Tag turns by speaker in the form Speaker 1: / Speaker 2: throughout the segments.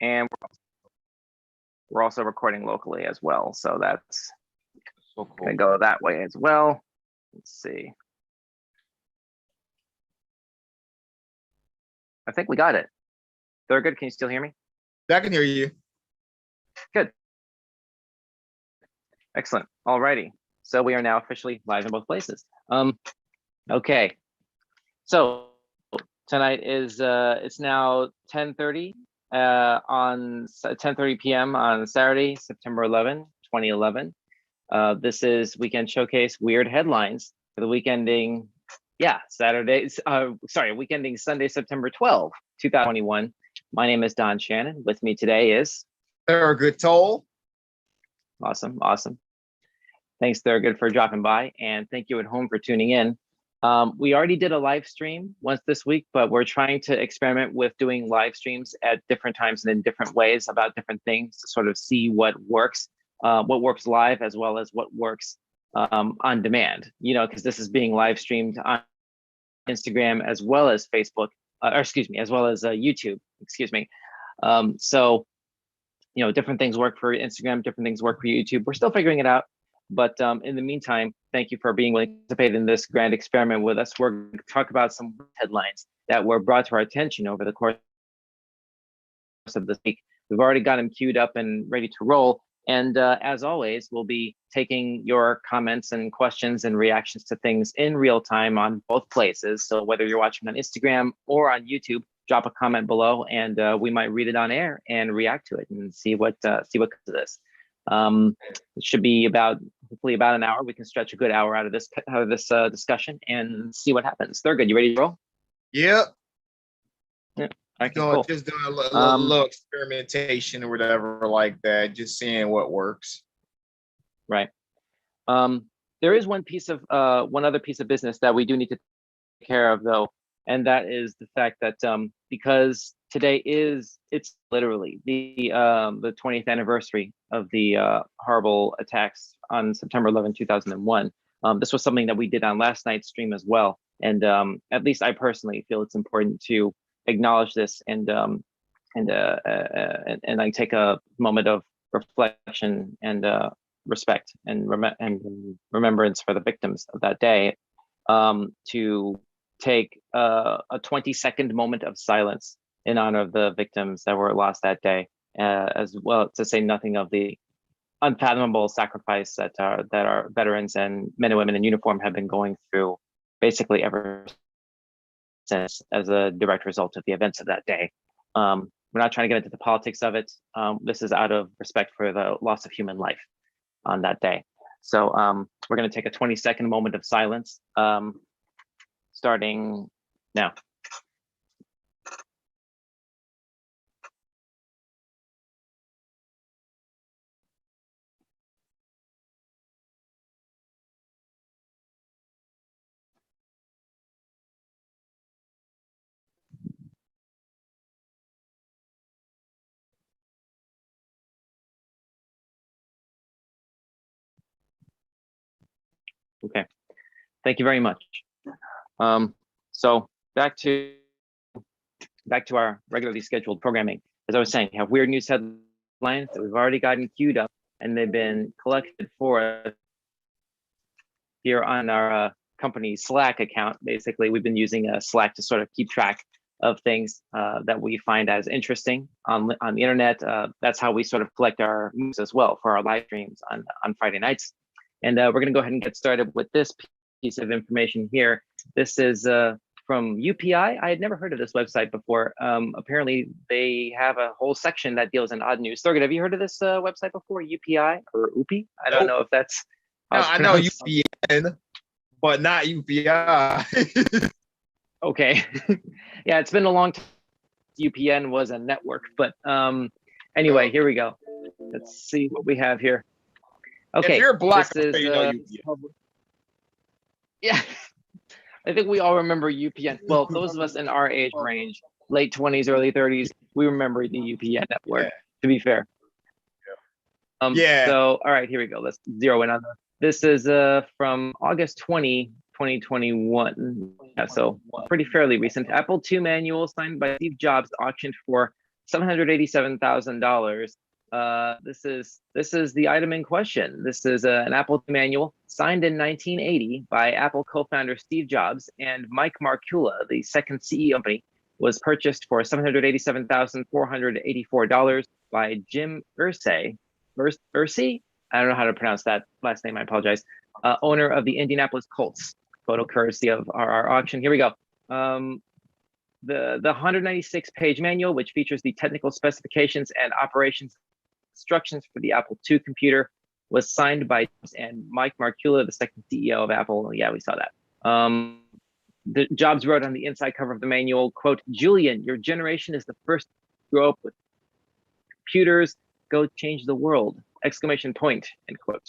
Speaker 1: and we're also recording locally as well. So that's
Speaker 2: So cool.
Speaker 1: gonna go that way as well. Let's see. I think we got it. Thurgood, can you still hear me?
Speaker 2: I can hear you.
Speaker 1: Good. Excellent. Alrighty. So we are now officially live in both places. Okay. So tonight is it's now 10:30 on 10:30 p.m. on Saturday, September 11, 2011. This is Weekend Showcase Weird Headlines for the week ending, week ending Sunday, September 12, 2021. My name is Don Shannon. With me today is
Speaker 2: Thurgood Toll.
Speaker 1: Awesome. Thanks, Thurgood, for dropping by, and thank you at home for tuning in. We already did a live stream once this week, but we're trying to experiment with doing live streams at different times and in different ways about different things to sort of see what works live as well as what works on demand, because this is being live streamed on Instagram as well as Facebook, as well as YouTube, so, different things work for Instagram, different things work for YouTube. We're still figuring it out. But in the meantime, thank you for being willing to participate in this grand experiment with us. We're going to talk about some headlines that were brought to our attention over the course of this week. We've already got them queued up and ready to roll. And as always, we'll be taking your comments and questions and reactions to things in real time on both places. So whether you're watching on Instagram or on YouTube, drop a comment below, and we might read it on air and react to it and see what comes of this. It should be hopefully about an hour. We can stretch a good hour out of this discussion and see what happens. Thurgood, you ready to roll?
Speaker 2: Yep.
Speaker 1: Yeah. Okay, cool.
Speaker 2: Just doing a little experimentation or whatever like that, just seeing what works.
Speaker 1: Right. There is one other piece of business that we do need to take care of, though, and that is the fact that because today it's literally the 20th anniversary of the horrible attacks on September 11, 2001. This was something that we did on last night's stream as well, and at least I personally feel it's important to acknowledge this and I take a moment of reflection and respect and remembrance for the victims of that day, to take a 20-second moment of silence in honor of the victims that were lost that day, as well, to say nothing of the unfathomable sacrifice that our veterans and men and women in uniform have been going through basically ever since, as a direct result of the events of that day. We're not trying to get into the politics of it. This is out of respect for the loss of human life on that day. So we're going to take a 20-second moment of silence, starting now. Okay, thank you very much. So back to our regularly scheduled programming. As I was saying, we have weird news headlines that we've already gotten queued up, and they've been collected for us here on our company Slack account. Basically, we've been using Slack to sort of keep track of things that we find as interesting on the internet. That's how we sort of collect our news as well for our live streams on Friday nights. And we're going to go ahead and get started with this piece of information here. This is from UPI. I had never heard of this website before. Apparently, they have a whole section that deals in odd news. Thurgood, have you heard of this website before? UPI or UPI? I don't know if that's.
Speaker 2: No, I know UPN, but not UPI.
Speaker 1: Okay. Yeah, it's been a long time. UPN was a network, but anyway, here we go. Let's see what we have here. Okay,
Speaker 2: if you're black,
Speaker 1: this is,
Speaker 2: you know UPN.
Speaker 1: Yeah, I think we all remember UPN. Well, those of us in our age range, late 20s, early 30s, we remember the UPN network, to be fair. So, all right, here we go. Let's zero in on this. This is from August 20, 2021. Yeah, so pretty fairly recent. Apple II manual signed by Steve Jobs auctioned for $787,000. This is the item in question. This is an Apple II manual signed in 1980 by Apple co-founder Steve Jobs and Mike Markula, the second CEO of the company, was purchased for $787,484 by Jim Irsay. Irsay? I don't know how to pronounce that last name. I apologize. Owner of the Indianapolis Colts. Photo courtesy of our auction. Here we go. The 196-page manual, which features the technical specifications and operations instructions for the Apple II computer, was signed by and Mike Markula, the second CEO of Apple. Yeah, we saw that. The Jobs wrote on the inside cover of the manual, quote, "Julian, your generation is the first to grow up with computers. Go change the world!" Exclamation point, end quote.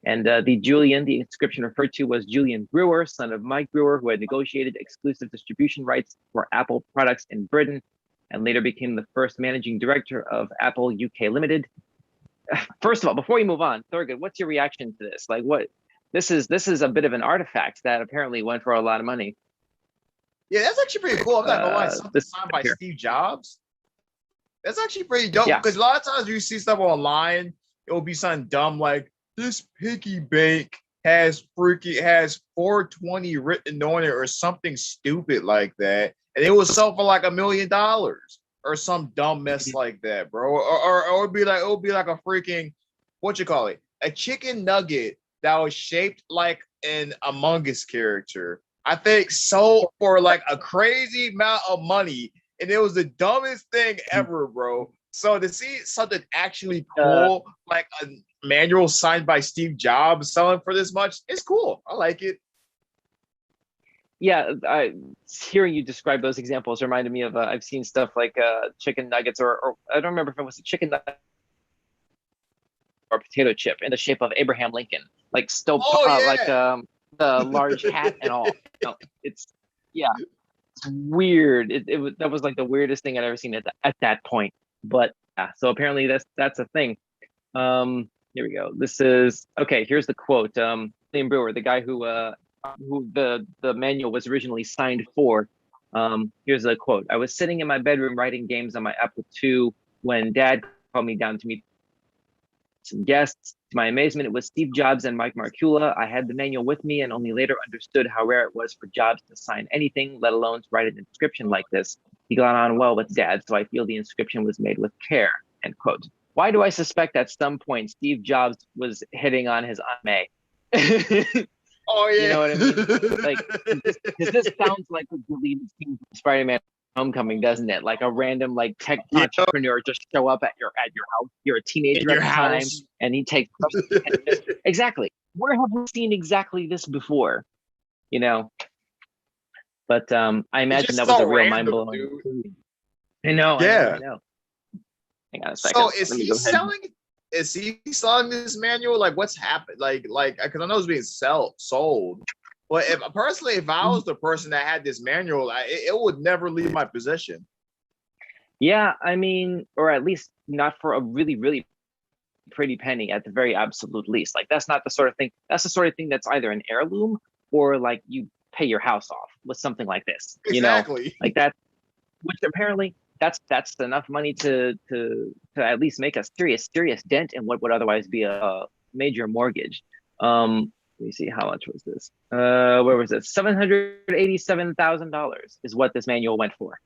Speaker 1: And the Julian, the inscription referred to was Julian Brewer, son of Mike Brewer, who had negotiated exclusive distribution rights for Apple products in Britain and later became the first managing director of Apple UK Limited. First of all, before you move on, Thurgood, what's your reaction to this? Like, what? This is a bit of an artifact that apparently went for a lot of money.
Speaker 2: Yeah, that's actually pretty cool. I'm not gonna lie, something signed by Steve Jobs. That's actually pretty dope. Because a lot of times you see stuff online, it will be something dumb like this piggy bank has 420 written on it or something stupid like that, and it will sell for like $1 million or some dumb mess like that, bro. Or it'd be like a freaking a chicken nugget that was shaped like an Among Us character. I think sold for like a crazy amount of money, and it was the dumbest thing ever, bro. So to see something actually cool, like a manual signed by Steve Jobs selling for this much, it's cool. I like it.
Speaker 1: Yeah, hearing you describe those examples reminded me of I've seen stuff like chicken nuggets or I don't remember if it was a chicken nugget or potato chip in the shape of Abraham Lincoln, like still like the large hat and all. No, it's weird. That was like the weirdest thing I'd ever seen at that point. But yeah, so apparently that's a thing. Here we go. This is okay. Here's the quote. William Brewer, the guy who the manual was originally signed for. Here's the quote. "I was sitting in my bedroom writing games on my Apple II when Dad called me down to meet some guests. To my amazement, it was Steve Jobs and Mike Markula. I had the manual with me and only later understood how rare it was for Jobs to sign anything, let alone to write an inscription like this. He got on well with Dad, so I feel the inscription was made with care," end quote. Why do I suspect at some point Steve Jobs was hitting on his Aunt May?
Speaker 2: Oh yeah,
Speaker 1: you know what I mean? Like, this sounds like a deleted scene from Spider-Man Homecoming, doesn't it? Like a random like tech entrepreneur just show up at your house. You're a teenager at the time, and he takes exactly. Where have we seen exactly this before? You know. But I imagine that was a real mind blowing. I know.
Speaker 2: Yeah.
Speaker 1: I know. Hang on a second.
Speaker 2: So is he selling this manual? Like, what's happened? Like, because I know it's being sold. But if I was the person that had this manual, it would never leave my possession.
Speaker 1: Yeah, I mean, or at least not for a really, really pretty penny at the very absolute least. Like, that's not the sort of thing. That's the sort of thing that's either an heirloom or like you pay your house off with something like this.
Speaker 2: Exactly.
Speaker 1: You know, like that. Which apparently that's enough money to at least make a serious dent in what would otherwise be a major mortgage. Let me see, how much was this? Where was it? $787,000 is what this manual went for.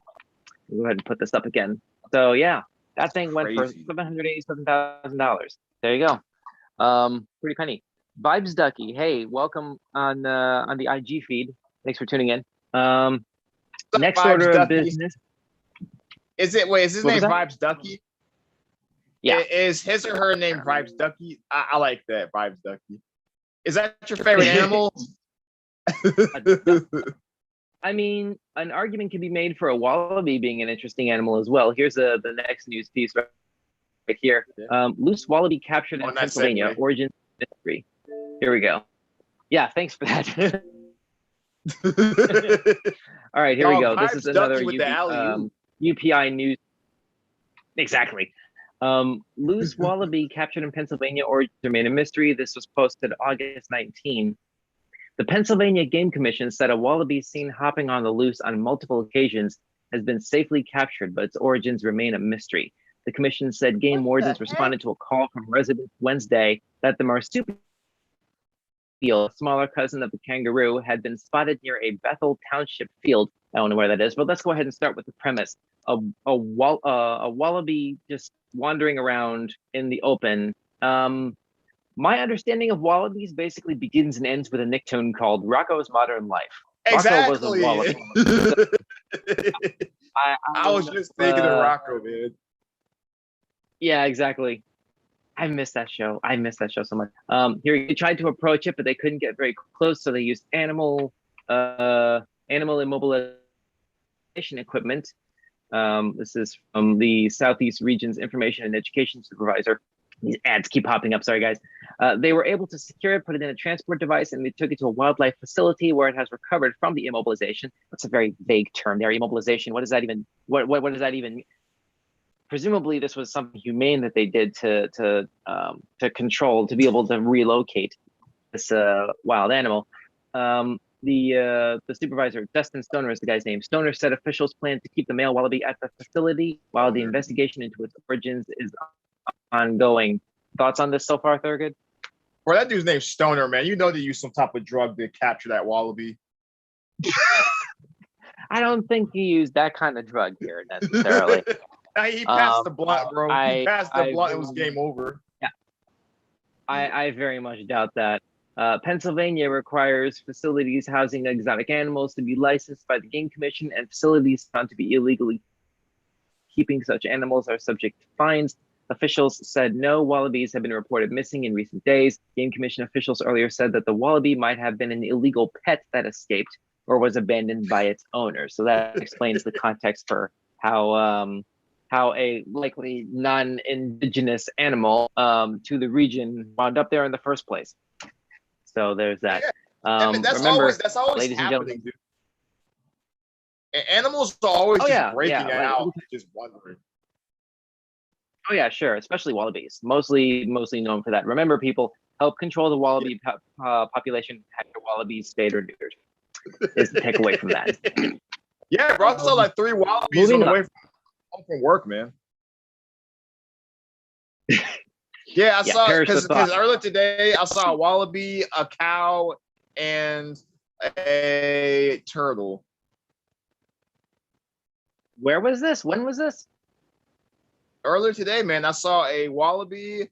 Speaker 1: Go ahead and put this up again. So yeah, that thing went for $787,000. There you go. Pretty penny. Vibes Ducky, hey, welcome on the IG feed. Thanks for tuning in. Next order of business.
Speaker 2: Is his name Vibes Ducky?
Speaker 1: Yeah.
Speaker 2: Is his or her name Vibes Ducky? I like that, Vibes Ducky. Is that your favorite animal?
Speaker 1: I mean, an argument can be made for a wallaby being an interesting animal as well. Here's the next news piece right here. Loose wallaby captured in Pennsylvania, origin mystery. Here we go. Yeah, thanks for that. All right, here we go. This is another UPI news. Exactly. Loose wallaby captured in Pennsylvania, origins remain a mystery. This was posted August 19. The Pennsylvania Game Commission said a wallaby seen hopping on the loose on multiple occasions has been safely captured, but its origins remain a mystery. The commission said game wardens responded to a call from residents Wednesday that the marsupial, a smaller cousin of the kangaroo, had been spotted near a Bethel Township field. I don't know where that is, but let's go ahead and start with the premise. A wallaby just wandering around in the open. My understanding of wallabies basically begins and ends with a Nicktoon called Rocco's Modern Life.
Speaker 2: Exactly.
Speaker 1: Rocco was a wallaby.
Speaker 2: I was just thinking of Rocco, man.
Speaker 1: Yeah, exactly. I miss that show. I miss that show so much. Here he tried to approach it, but they couldn't get very close, so they used animal immobilization equipment. This is from the Southeast Region's Information and Education Supervisor. These ads keep popping up. Sorry, guys. They were able to secure it, put it in a transport device, and they took it to a wildlife facility where it has recovered from the immobilization. That's a very vague term there. Immobilization. What does that even? What does that even mean? Presumably, this was something humane that they did to control, to be able to relocate this wild animal. The supervisor, Dustin Stoner is the guy's name. Stoner said officials plan to keep the male wallaby at the facility while the investigation into its origins is ongoing. Thoughts on this so far, Thurgood?
Speaker 2: Well, that dude's name's Stoner, man. You know they used some type of drug to capture that wallaby.
Speaker 1: I don't think he used that kind of drug here necessarily.
Speaker 2: He passed the blunt, bro. He passed the blunt. It was game over.
Speaker 1: Yeah, I very much doubt that. Pennsylvania requires facilities housing exotic animals to be licensed by the Game Commission, and facilities found to be illegally keeping such animals are subject to fines. Officials said no wallabies have been reported missing in recent days. Game Commission officials earlier said that the wallaby might have been an illegal pet that escaped or was abandoned by its owner. So that explains the context for how a likely non-indigenous animal to the region wound up there in the first place. So there's that.
Speaker 2: Yeah. That's always happening, dude. Animals are always breaking out, just wondering.
Speaker 1: Oh yeah, sure. Especially wallabies, mostly known for that. Remember, people, help control the wallaby population. Have your wallabies spayed or neutered. Is the takeaway from that?
Speaker 2: Yeah, bro. I saw like 3 wallabies on the way from work, man. Yeah, I saw because earlier today I saw a wallaby, a cow, and a turtle.
Speaker 1: Where was this? When was this?
Speaker 2: Earlier today, man, I saw a wallaby,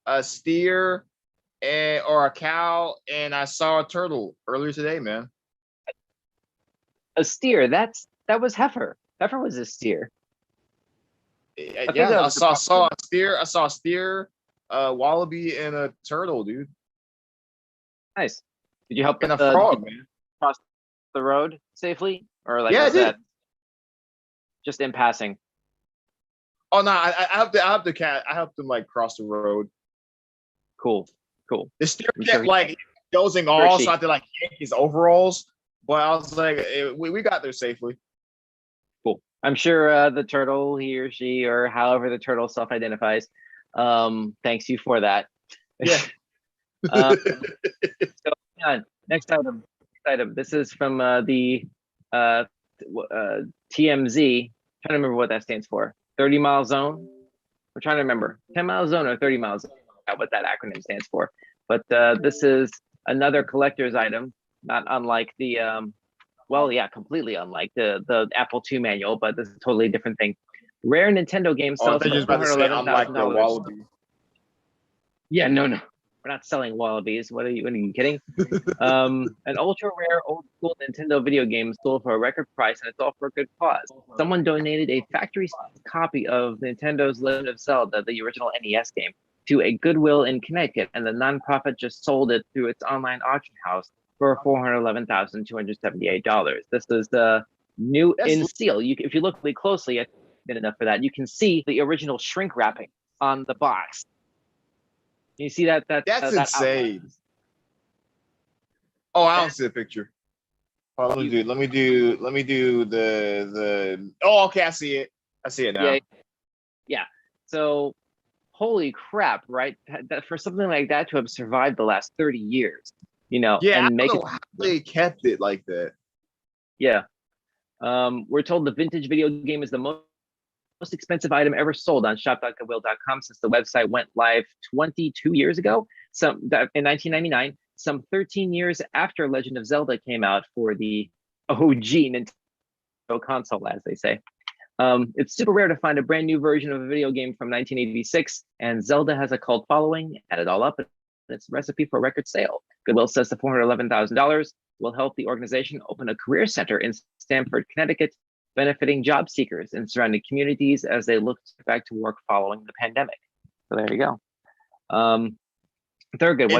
Speaker 2: a steer, or a cow, and I saw a turtle earlier today, man.
Speaker 1: A steer. That was heifer. Heifer was a steer.
Speaker 2: I saw a steer. I saw a steer, a wallaby, and a turtle, dude.
Speaker 1: Nice. Did you help
Speaker 2: a frog, man,
Speaker 1: cross the road safely, or like
Speaker 2: that
Speaker 1: just in passing?
Speaker 2: Oh no, I helped the cat. I helped him like cross the road.
Speaker 1: Cool.
Speaker 2: The steer kept like dozing off, so I had to like yank his overalls. But I was like, we got there safely.
Speaker 1: Cool. I'm sure the turtle, he or she, or however the turtle self-identifies, thanks you for that.
Speaker 2: Yeah.
Speaker 1: So next item. This is from the TMZ. I'm trying to remember what that stands for. 30-mile zone. We're trying to remember 10-mile zone or 30 miles. What that acronym stands for. But this is another collector's item, not unlike the completely unlike the Apple II manual, but this is a totally different thing. Rare Nintendo game sells for $411,000. Yeah, no. We're not selling wallabies. What are you kidding? An ultra rare old school Nintendo video game sold for a record price, and it's all for a good cause. Someone donated a factory copy of Nintendo's Legend of Zelda, the original NES game, to a Goodwill in Connecticut, and the nonprofit just sold it through its online auction house for $411,278. This is the new in seal. If you look really closely, I did enough for that. You can see the original shrink wrapping on the box. You see that's
Speaker 2: insane. Oh, I don't see a picture. Oh, let me do the. Oh, okay, I see it now.
Speaker 1: Yeah. So, holy crap, right? That for something like that to have survived the last 30 years,
Speaker 2: Yeah, and I don't know how they kept it like that.
Speaker 1: Yeah. We're told the vintage video game is the most expensive item ever sold on shop.goodwill.com since the website went live 22 years ago, in 1999, some 13 years after Legend of Zelda came out for the OG Nintendo console, as they say. It's super rare to find a brand new version of a video game from 1986, and Zelda has a cult following. Add it all up, and it's a recipe for a record sale. Goodwill says the $411,000 will help the organization open a career center in Stamford, Connecticut, benefiting job seekers in surrounding communities as they look back to work following the pandemic. So there you go. Thurgood,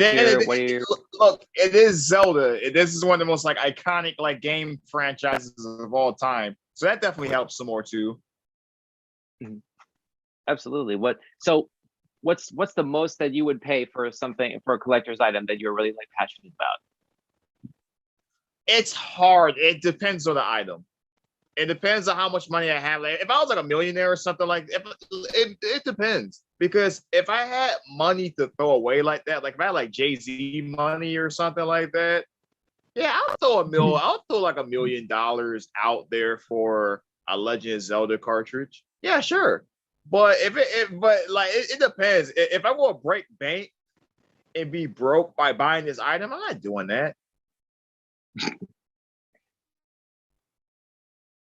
Speaker 2: look, it is Zelda. This is one of the most like iconic like game franchises of all time. So that definitely helps some more too.
Speaker 1: Absolutely. What's the most that you would pay for a collector's item that you're really like passionate about?
Speaker 2: It's hard. It depends on the item. It depends on how much money I have. Like, if I was like a millionaire or something like that, it depends. Because if I had money to throw away like that, like if I had like Jay-Z money or something like that, yeah, I'll throw like $1 million out there for a Legend of Zelda cartridge. Yeah, sure. But it depends. If I want to break bank and be broke by buying this item, I'm not doing that.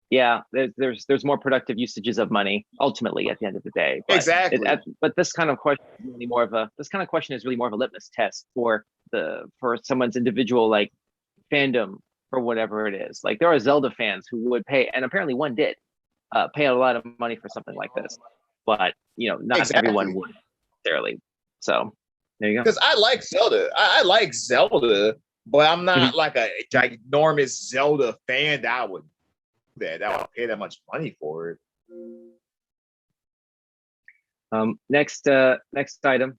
Speaker 1: Yeah, there's more productive usages of money ultimately at the end of the day. But
Speaker 2: exactly.
Speaker 1: But this kind of question is really more of a litmus test for someone's individual like fandom for whatever it is. Like there are Zelda fans who would pay, and apparently one did pay a lot of money for something like this. But not everyone would necessarily. So there you go.
Speaker 2: Because I like Zelda. I like Zelda, but I'm not like a ginormous Zelda fan that would pay that much money for it.
Speaker 1: Next item.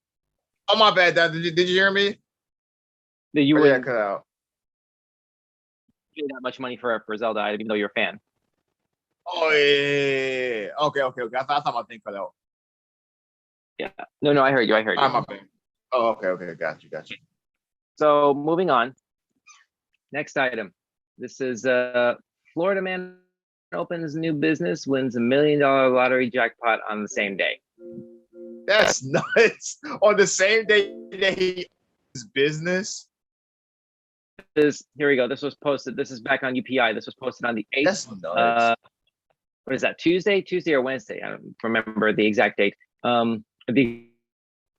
Speaker 2: Oh my bad, Dad. Did you hear me?
Speaker 1: That you would
Speaker 2: cut out.
Speaker 1: Pay that much money for a Zelda item, even though you're a fan.
Speaker 2: Oh yeah. Okay. I thought my thing cut out.
Speaker 1: Yeah. No, I heard you.
Speaker 2: I'm my bad. Oh, okay. Got you.
Speaker 1: So moving on. Next item. This is Florida man opens new business, wins $1 million lottery jackpot on the same day.
Speaker 2: That's nuts. On the same day that he his business.
Speaker 1: Here we go. This was posted. This is back on UPI. This was posted on the 8th.
Speaker 2: That's nuts.
Speaker 1: What is that? Tuesday or Wednesday? I don't remember the exact date. The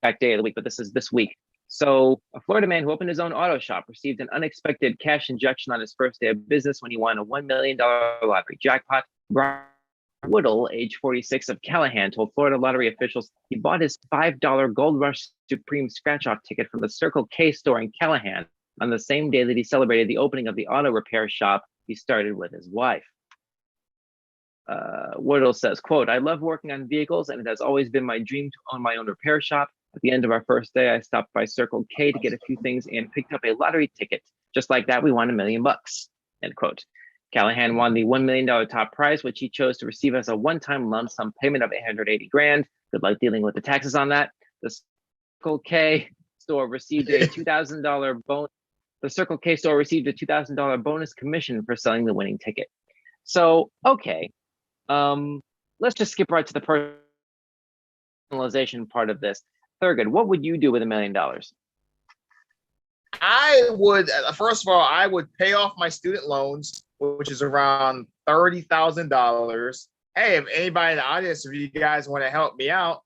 Speaker 1: exact day of the week, but this is this week. So a Florida man who opened his own auto shop received an unexpected cash injection on his first day of business when he won a $1 million lottery jackpot. Brian Woodall, age 46 of Callahan, told Florida lottery officials he bought his $5 Gold Rush Supreme scratch-off ticket from the Circle K store in Callahan on the same day that he celebrated the opening of the auto repair shop he started with his wife. Woodall says, quote, "I love working on vehicles and it has always been my dream to own my own repair shop. At the end of our first day, I stopped by Circle K to get a few things and picked up a lottery ticket. Just like that, we won $1 million, end quote. Callahan won the $1 million top prize, which he chose to receive as a one-time lump sum payment of $880,000. Good luck dealing with the taxes on that. The Circle K store received a $2,000 bonus. The Circle K store received a $2,000 bonus commission for selling the winning ticket. So, okay, let's just skip right to the personalization part of this. Thurgood, what would you do with $1 million?
Speaker 2: I would, first of all, I would pay off my student loans, which is around $30,000. Hey, if anybody in the audience, if you guys want to help me out,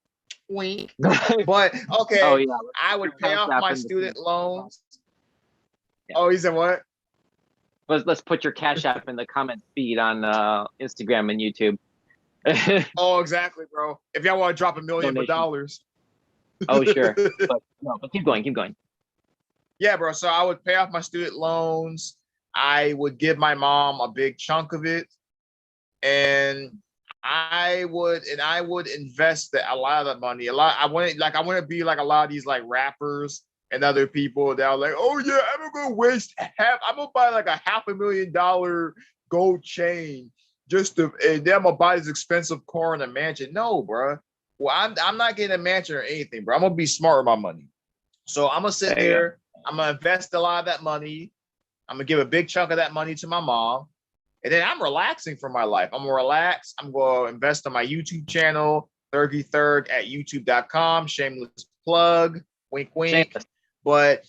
Speaker 2: wink. But okay, oh, yeah. I would pay off my student loans. Yeah. Oh, you said what?
Speaker 1: Let's put your Cash App in the comment feed on Instagram and YouTube.
Speaker 2: Oh, exactly, bro. If y'all want to drop $1 million dollars.
Speaker 1: Oh, sure. But keep going.
Speaker 2: Yeah, bro. So I would pay off my student loans. I would give my mom a big chunk of it. And I would invest a lot of that money. I want to be like a lot of these like rappers and other people that are like, oh yeah, I'm gonna waste I'm gonna buy like a $500,000 gold chain and then I'm gonna buy this expensive car and a mansion. No, bro. Well, I'm not getting a mansion or anything, bro. I'm gonna be smart with my money. So I'm gonna sit there. I'm gonna invest a lot of that money. I'm gonna give a big chunk of that money to my mom, And then I'm relaxing for my life. I'm gonna relax. I'm gonna invest in my YouTube channel, Thurgy Thurg at youtube.com. Shameless plug. Wink, wink.
Speaker 1: Shameless.
Speaker 2: But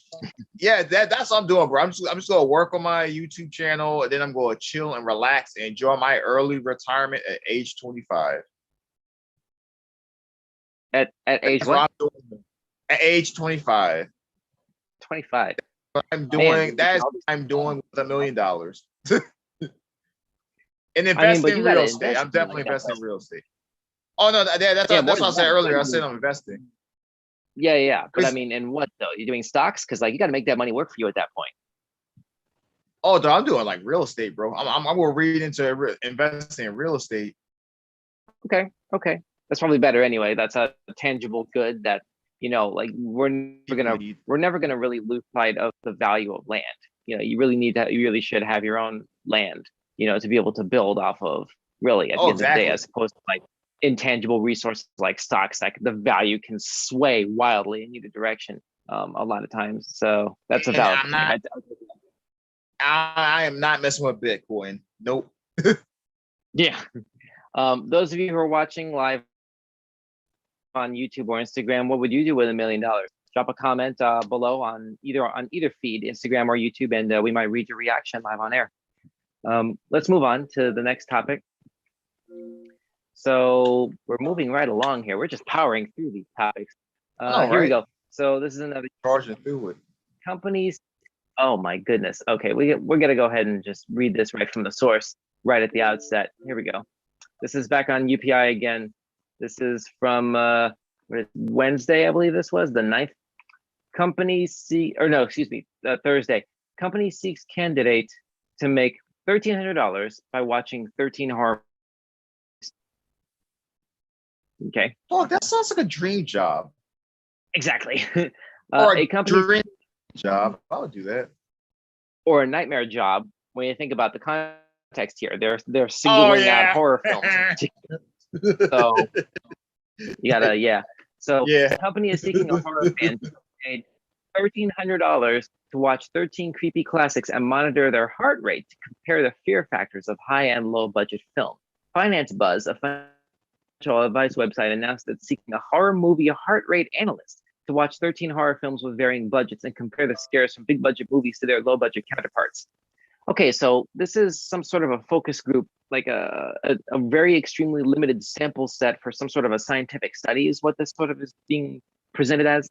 Speaker 2: yeah, that's what I'm doing, bro. I'm just gonna work on my YouTube channel, and then I'm gonna chill and relax and enjoy my early retirement at age 25.
Speaker 1: At age what?
Speaker 2: At age 25.
Speaker 1: 25.
Speaker 2: I'm doing I'm doing with $1 million. And investing in real estate. I'm definitely investing in real estate. Oh no, that's what I said earlier. I said I'm investing.
Speaker 1: Yeah. But I mean, in what though? You're doing stocks? Because like you got to make that money work for you at that point.
Speaker 2: Oh, dude, I'm doing like real estate, bro. I'm gonna read into investing in real estate.
Speaker 1: Okay. That's probably better anyway. That's a tangible good that, like we're never gonna really lose sight of the value of land. You really should have your own land, to be able to build off of, really, at the end of the day, as opposed to like intangible resources like stocks. Like the value can sway wildly in either direction a lot of times. So that's a valid thing.
Speaker 2: I am not messing with Bitcoin. Nope.
Speaker 1: Yeah. Those of you who are watching live on YouTube or Instagram, what would you do with $1 million? Drop a comment below on either feed, Instagram or YouTube, and we might read your reaction live on air. Let's move on to the next topic. So we're moving right along here. We're just powering through these topics. Here we go. So this is another
Speaker 2: charging through it.
Speaker 1: Companies. Oh my goodness. Okay, we're gonna go ahead and just read this right from the source right at the outset. Here we go. This is back on UPI again. This is from Wednesday, I believe this was the 9th. Thursday. Company seeks candidate to make $1,300 by watching 13 horror. Okay.
Speaker 2: Oh, that sounds like a dream job.
Speaker 1: Exactly.
Speaker 2: Or a dream job. I would do that.
Speaker 1: Or a nightmare job when you think about the context here. They're singling out horror films. So you gotta, So the company is seeking a horror fan to pay $1,300 to watch 13 creepy classics and monitor their heart rate to compare the fear factors of high and low budget film. Finance Buzz, a financial advice website, announced that it's seeking a horror movie heart rate analyst to watch 13 horror films with varying budgets and compare the scares from big budget movies to their low budget counterparts. Okay, so this is some sort of a focus group, like a very extremely limited sample set for some sort of a scientific study is what this sort of is being presented as.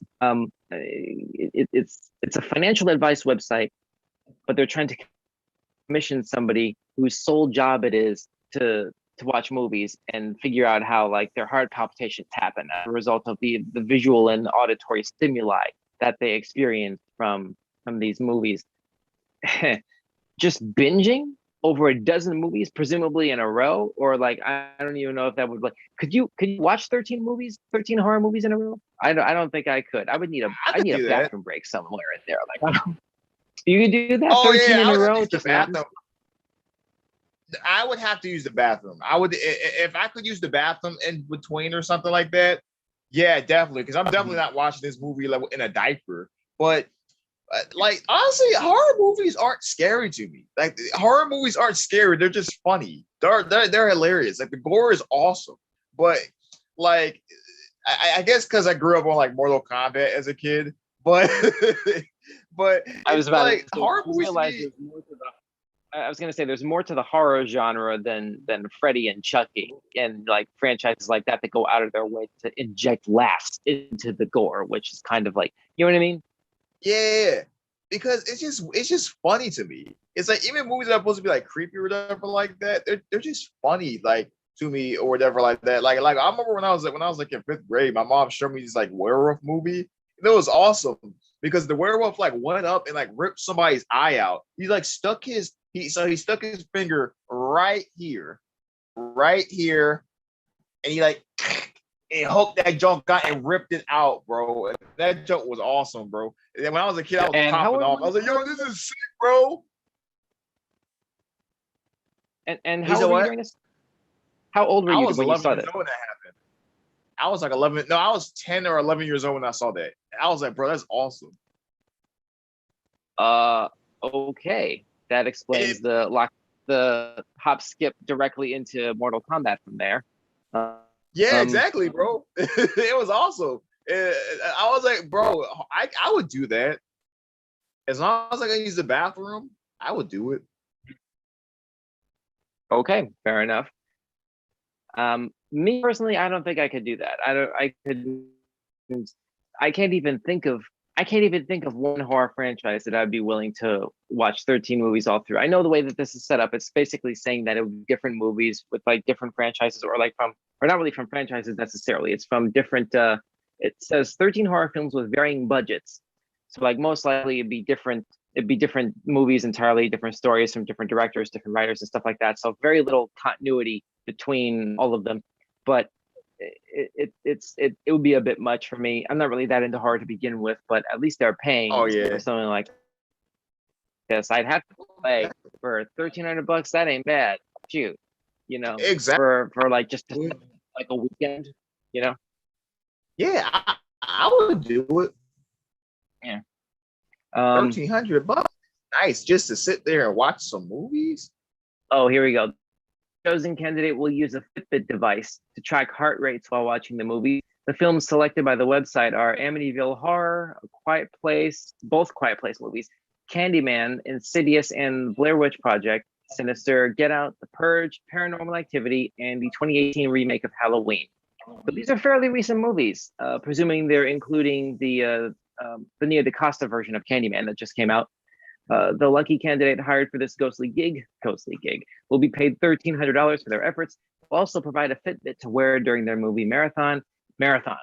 Speaker 1: It's a financial advice website, but they're trying to commission somebody whose sole job it is to watch movies and figure out how like their heart palpitations happen as a result of the visual and auditory stimuli that they experience from these movies. Just binging over a dozen movies, presumably in a row, or like I don't even know if that would like. Could you watch 13 horror movies in a row? I don't think I could. I would need a bathroom break somewhere in there. Like you could do that 13 in a row. Just
Speaker 2: I would have to use the bathroom. I would if I could use the bathroom in between or something like that. Yeah, definitely. Because I'm definitely not watching this movie like in a diaper. But like honestly, horror movies aren't scary to me. Like horror movies aren't scary. They're just funny. They're hilarious. Like the gore is awesome. But like I guess because I grew up on like Mortal Kombat as a kid. But but
Speaker 1: I was about
Speaker 2: like horror movies.
Speaker 1: I was gonna say there's more to the horror genre than Freddy and Chucky and like franchises like that go out of their way to inject laughs into the gore, which is kind of like, you know what I mean?
Speaker 2: Yeah, because it's just funny to me. It's like even movies that are supposed to be like creepy or whatever like that, they're just funny like to me or whatever like that. Like I remember when I was like in 5th grade, my mom showed me this like werewolf movie. And it was awesome because the werewolf like went up and like ripped somebody's eye out. He like stuck his finger right here, and he like and hooked that junk got and ripped it out, bro. And that joke was awesome, bro. And then when I was a kid, I was popping off. I was like, "Yo, this is sick, bro."
Speaker 1: And how old were you during this? How old were you when you saw that?
Speaker 2: When that happened. I was like 11. No, I was 10 or 11 years old when I saw that. I was like, "Bro, that's awesome."
Speaker 1: Okay. That explains the lock the hop skip directly into Mortal Kombat from there.
Speaker 2: Yeah, exactly, bro. It was awesome. I was like, bro, I would do that. As long as I can use the bathroom, I would do it.
Speaker 1: Okay, fair enough. Me personally, I don't think I could do that. I can't even think of one horror franchise that I'd be willing to watch 13 movies all through. I know the way that this is set up, it's basically saying that it would be different movies with like different franchises, or not really from franchises necessarily. It's from different, it says 13 horror films with varying budgets. So like most likely it'd be different movies entirely, different stories from different directors, different writers and stuff like that. So very little continuity between all of them. But it would be a bit much for me. I'm not really that into horror to begin with, but at least they're paying for something like this. I'd have to play for $1,300. That ain't bad. Shoot,
Speaker 2: exactly
Speaker 1: for like just like a weekend,
Speaker 2: Yeah, I would do it.
Speaker 1: Yeah.
Speaker 2: $1,300. Nice, just to sit there and watch some movies.
Speaker 1: Oh, here we go. Chosen candidate will use a Fitbit device to track heart rates while watching the movie. The films selected by the website are Amityville Horror, A Quiet Place, both Quiet Place movies, Candyman, Insidious, and Blair Witch Project, Sinister, Get Out, The Purge, Paranormal Activity, and the 2018 remake of Halloween. But these are fairly recent movies, presuming they're including the Nia DaCosta version of Candyman that just came out. The lucky candidate hired for this ghostly gig, will be paid $1,300 for their efforts. Will also provide a Fitbit to wear during their movie marathon.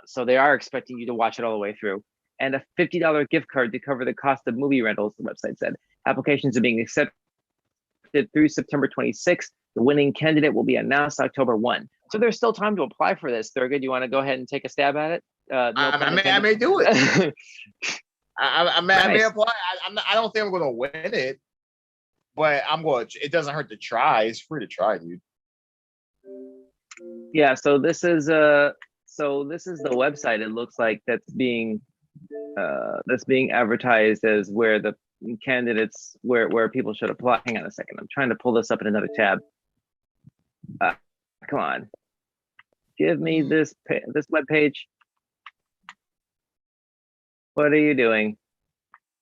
Speaker 1: So they are expecting you to watch it all the way through. And a $50 gift card to cover the cost of movie rentals, the website said. Applications are being accepted through September 26th. The winning candidate will be announced October 1. So there's still time to apply for this. Thurgood, you want to go ahead and take a stab at it?
Speaker 2: I may do it. I may apply. I don't think I'm going to win it, but I'm going. It doesn't hurt to try. It's free to try, dude.
Speaker 1: Yeah. So this is the website. It looks like that's being advertised as where the candidates where people should apply. Hang on a second. I'm trying to pull this up in another tab. Come on. Give me this web page. What are you doing?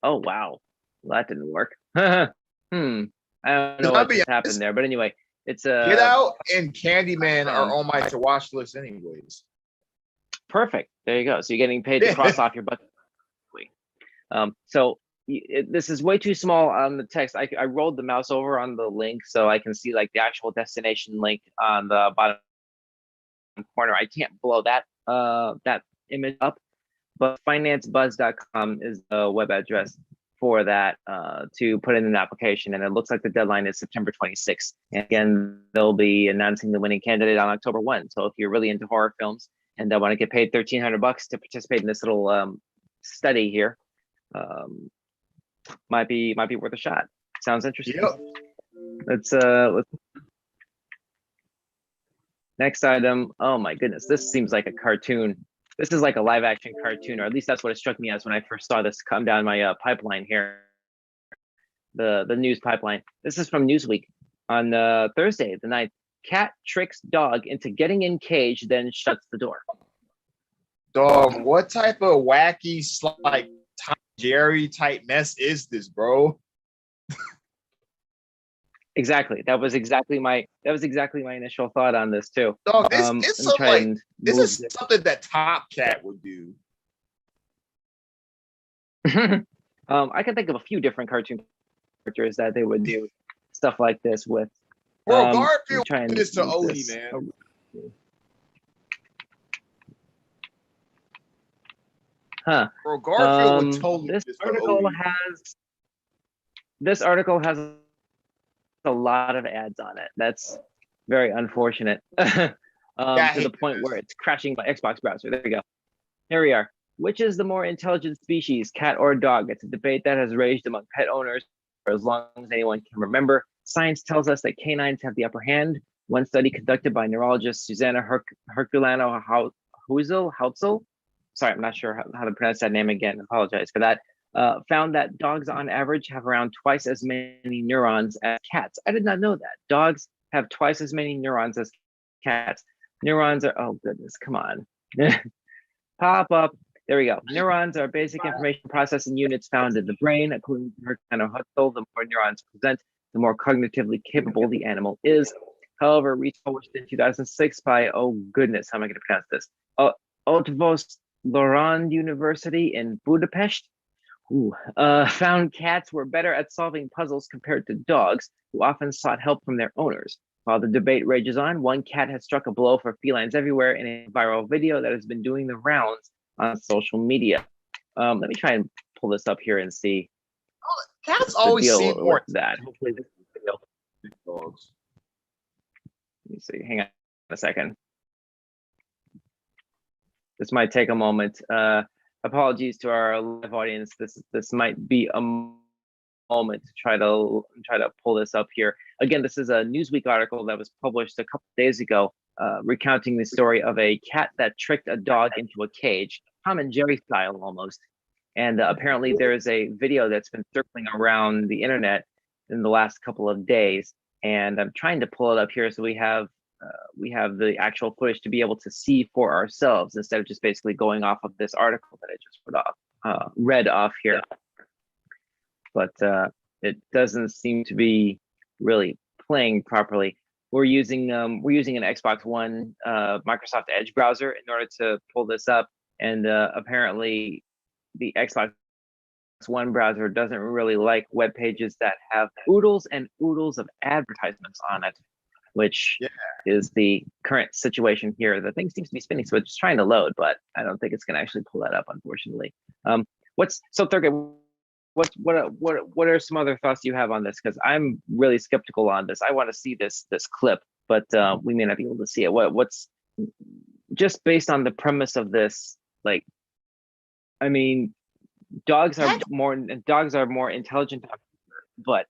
Speaker 1: Oh, wow. Well, that didn't work. I don't know what just happened there. But anyway, it's
Speaker 2: Get Out and Candyman are on my to watch list anyways.
Speaker 1: Perfect. There you go. So you're getting paid to cross off your bucket. So this is way too small on the text. I rolled the mouse over on the link so I can see like the actual destination link on the bottom corner. I can't blow that image up. But financebuzz.com is the web address for that to put in an application. And it looks like the deadline is September 26th. And again, they'll be announcing the winning candidate on October 1. So if you're really into horror films and want to get paid $1,300 to participate in this little study here, might be worth a shot. Sounds interesting.
Speaker 2: Yep.
Speaker 1: Let's next item. Oh my goodness, this seems like a cartoon. This is like a live action cartoon, or at least that's what it struck me as when I first saw this come down my pipeline here. The news pipeline. This is from Newsweek on Thursday, the 9th. Cat tricks dog into getting in cage, then shuts the door.
Speaker 2: Dog, what type of wacky, like Tom Jerry type mess is this, bro?
Speaker 1: Exactly. That was exactly my initial thought on this too.
Speaker 2: Dog, this is something that Top Cat would do.
Speaker 1: I can think of a few different cartoon characters that they would do stuff like this with.
Speaker 2: Bro, Garfield did this to Odie, man.
Speaker 1: Huh.
Speaker 2: Bro, Garfield would totally
Speaker 1: this article has a lot of ads on it. That's very unfortunate. To the point where it's crashing my Xbox browser. There we go. Here we are. Which is the more intelligent species, cat or dog? It's a debate that has raged among pet owners for as long as anyone can remember. Science tells us that canines have the upper hand. One study conducted by neurologist Susanna Herculano Hautzel. Sorry, I'm not sure how to pronounce that name again. I apologize for that. found that dogs on average have around twice as many neurons as cats. I did not know that. Dogs have twice as many neurons as cats. Neurons are, oh goodness, come on. Pop up. There we go. Neurons are basic information processing units found in the brain. According to Hurtado Hutzel, the more neurons present, the more cognitively capable the animal is. However, republished in 2006 by, oh goodness, how am I going to pronounce this? Otvos Loran University in Budapest, found cats were better at solving puzzles compared to dogs, who often sought help from their owners. While the debate rages on, one cat has struck a blow for felines everywhere in a viral video that has been doing the rounds on social media. Let me try and pull this up here and see.
Speaker 2: Cats always seem more
Speaker 1: that. Hopefully this video.
Speaker 2: Dogs.
Speaker 1: Let me see. Hang on a second. This might take a moment. Apologies to our live audience. This might be a moment to try to pull this up here. Again, this is a Newsweek article that was published a couple days ago, recounting the story of a cat that tricked a dog into a cage, Tom and Jerry style almost. And apparently there is a video that's been circling around the internet in the last couple of days. And I'm trying to pull it up here so we have the actual footage to be able to see for ourselves instead of just basically going off of this article that I just read off here. But it doesn't seem to be really playing properly. We're using an Xbox One Microsoft Edge browser in order to pull this up, and apparently the Xbox One browser doesn't really like web pages that have oodles and oodles of advertisements on it, which is the current situation here. The thing seems to be spinning, so it's trying to load, but I don't think it's going to actually pull that up, unfortunately. Thurgood, what are some other thoughts you have on this? Because I'm really skeptical on this. I want to see this clip, but we may not be able to see it. What's just based on the premise of this? Like, I mean, dogs are more intelligent, but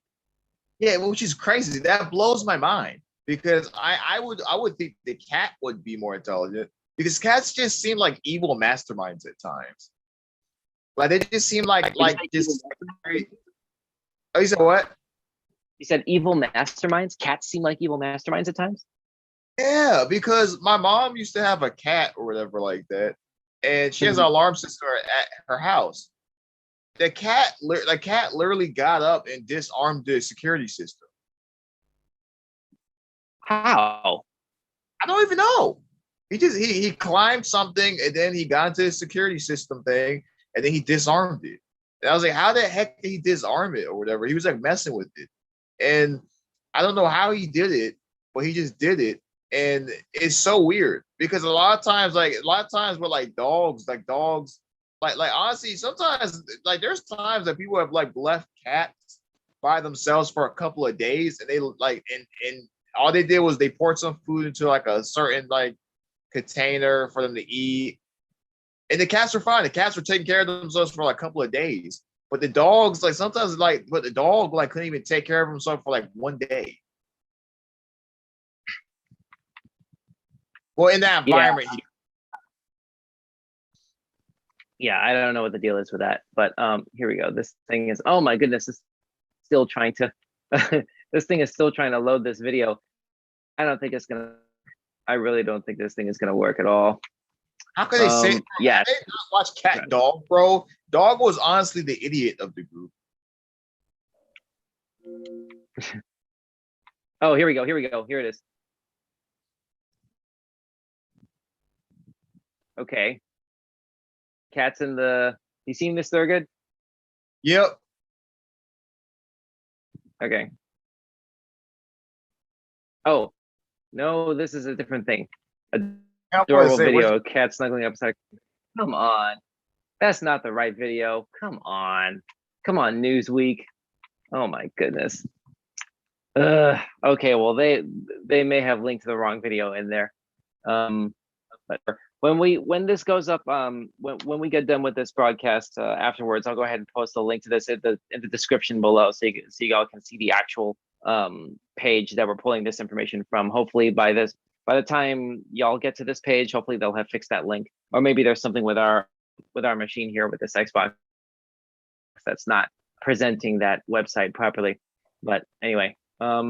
Speaker 2: yeah, which is crazy. That blows my mind because I would think the cat would be more intelligent because cats just seem like evil masterminds at times. Like they just seem like just. Oh, you said what?
Speaker 1: You said evil masterminds. Cats seem like evil masterminds at times.
Speaker 2: Yeah, because my mom used to have a cat or whatever like that, and she has an alarm system at her house. The cat literally got up and disarmed the security system.
Speaker 1: How?
Speaker 2: I don't even know. He climbed something and then he got into the security system thing and then he disarmed it. And I was like, how the heck did he disarm it or whatever? He was like messing with it. And I don't know how he did it, but he just did it. And it's so weird because a lot of times with like dogs, like honestly, sometimes like there's times that people have like left cats by themselves for a couple of days and they like and all they did was they poured some food into like a certain like container for them to eat. And the cats were fine. The cats were taking care of themselves for like a couple of days. But the dogs, like sometimes but the dog like couldn't even take care of himself for like one day. Well, in that environment.
Speaker 1: Yeah, I don't know what the deal is with that, but here we go. This thing is, oh my goodness, it's still trying to this thing is still trying to load this video. I really don't think this thing is gonna work at all.
Speaker 2: How could they say
Speaker 1: yeah,
Speaker 2: they not watch Cat Dog, bro? Dog was honestly the idiot of the group.
Speaker 1: Oh, here we go. Here it is. Okay. Cats in the, you seen this, Thurgood?
Speaker 2: Yep.
Speaker 1: Okay. Oh, no, this is a different thing. Adorable video, cat snuggling upside. Come on. That's not the right video. Come on. Come on, Newsweek. Oh my goodness. Okay, well, they may have linked the wrong video in there. But when this goes up, when we get done with this broadcast afterwards, I'll go ahead and post a link to this in the description below, so you all can see the actual page that we're pulling this information from. Hopefully by the time y'all get to this page, hopefully they'll have fixed that link, or maybe there's something with our machine here with this Xbox that's not presenting that website properly. But anyway, let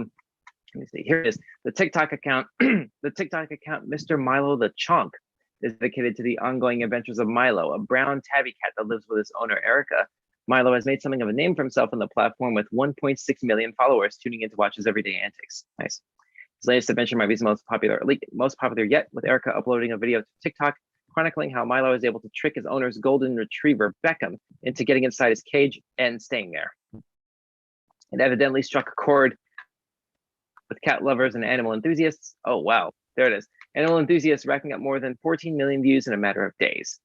Speaker 1: me see. Here it is. The TikTok account, Mr. Milo the Chunk, is dedicated to the ongoing adventures of Milo, a brown tabby cat that lives with his owner, Erica. Milo has made something of a name for himself on the platform with 1.6 million followers tuning in to watch his everyday antics. Nice. His latest adventure might be his most popular yet, with Erica uploading a video to TikTok chronicling how Milo is able to trick his owner's golden retriever, Beckham, into getting inside his cage and staying there. It evidently struck a chord with cat lovers and animal enthusiasts. Oh, wow. There it is. Animal enthusiasts racking up more than 14 million views in a matter of days.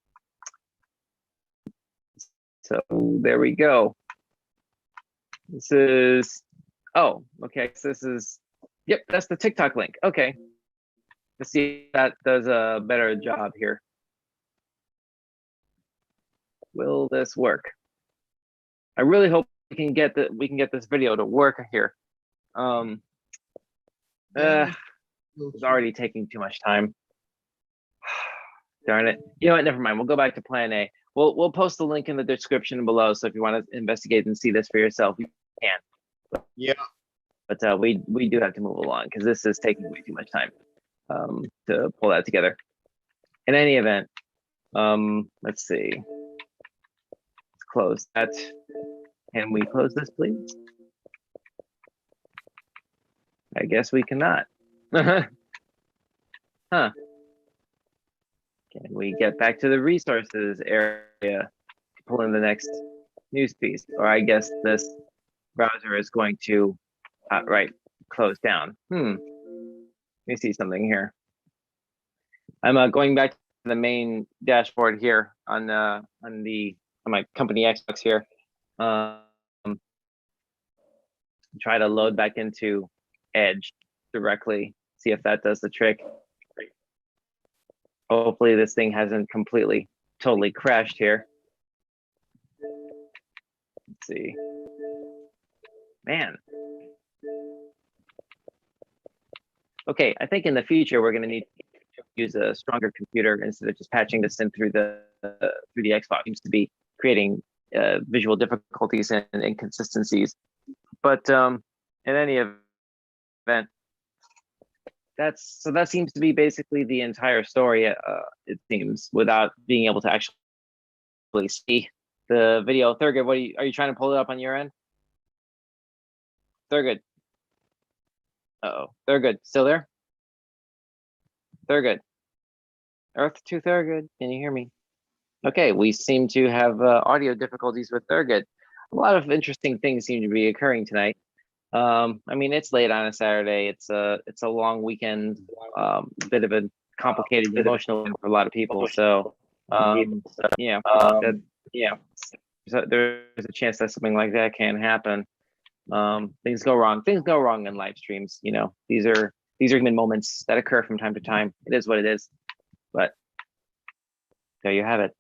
Speaker 1: So there we go. This is, oh, okay. So this is, yep, that's the TikTok link. Okay. Let's see if that does a better job here. Will this work? I really hope we can get this video to work here. It's already taking too much time. Darn it. You know what? Never mind. We'll go back to plan A. We'll post the link in the description below. So if you want to investigate and see this for yourself, you can.
Speaker 2: Yeah.
Speaker 1: But we do have to move along because this is taking way too much time to pull that together. In any event, let's see. Let's close that. Can we close this, please? I guess we cannot. Huh. Can we get back to the resources area, pull in the next news piece? Or I guess this browser is going to outright close down. Let me see something here. I'm going back to the main dashboard here on my company Xbox here. Try to load back into Edge directly, see if that does the trick. Hopefully this thing hasn't totally crashed here. Let's see. Man. Okay, I think in the future we're going to need to use a stronger computer instead of just patching this in through the Xbox. It seems to be creating visual difficulties and inconsistencies. But in any event, that seems to be basically the entire story. It seems, without being able to actually see the video. Thurgood, are you trying to pull it up on your end? Thurgood. Uh-oh. Thurgood, still there? Thurgood. Earth to Thurgood. Can you hear me? Okay, we seem to have audio difficulties with Thurgood. A lot of interesting things seem to be occurring tonight. I mean, it's late on a Saturday. It's a long weekend, bit of a complicated emotional one for a lot of people. So, yeah, so there's a chance that something like that can happen. Things go wrong. Things go wrong in live streams. You know, these are human moments that occur from time to time. It is what it is. But there you have it.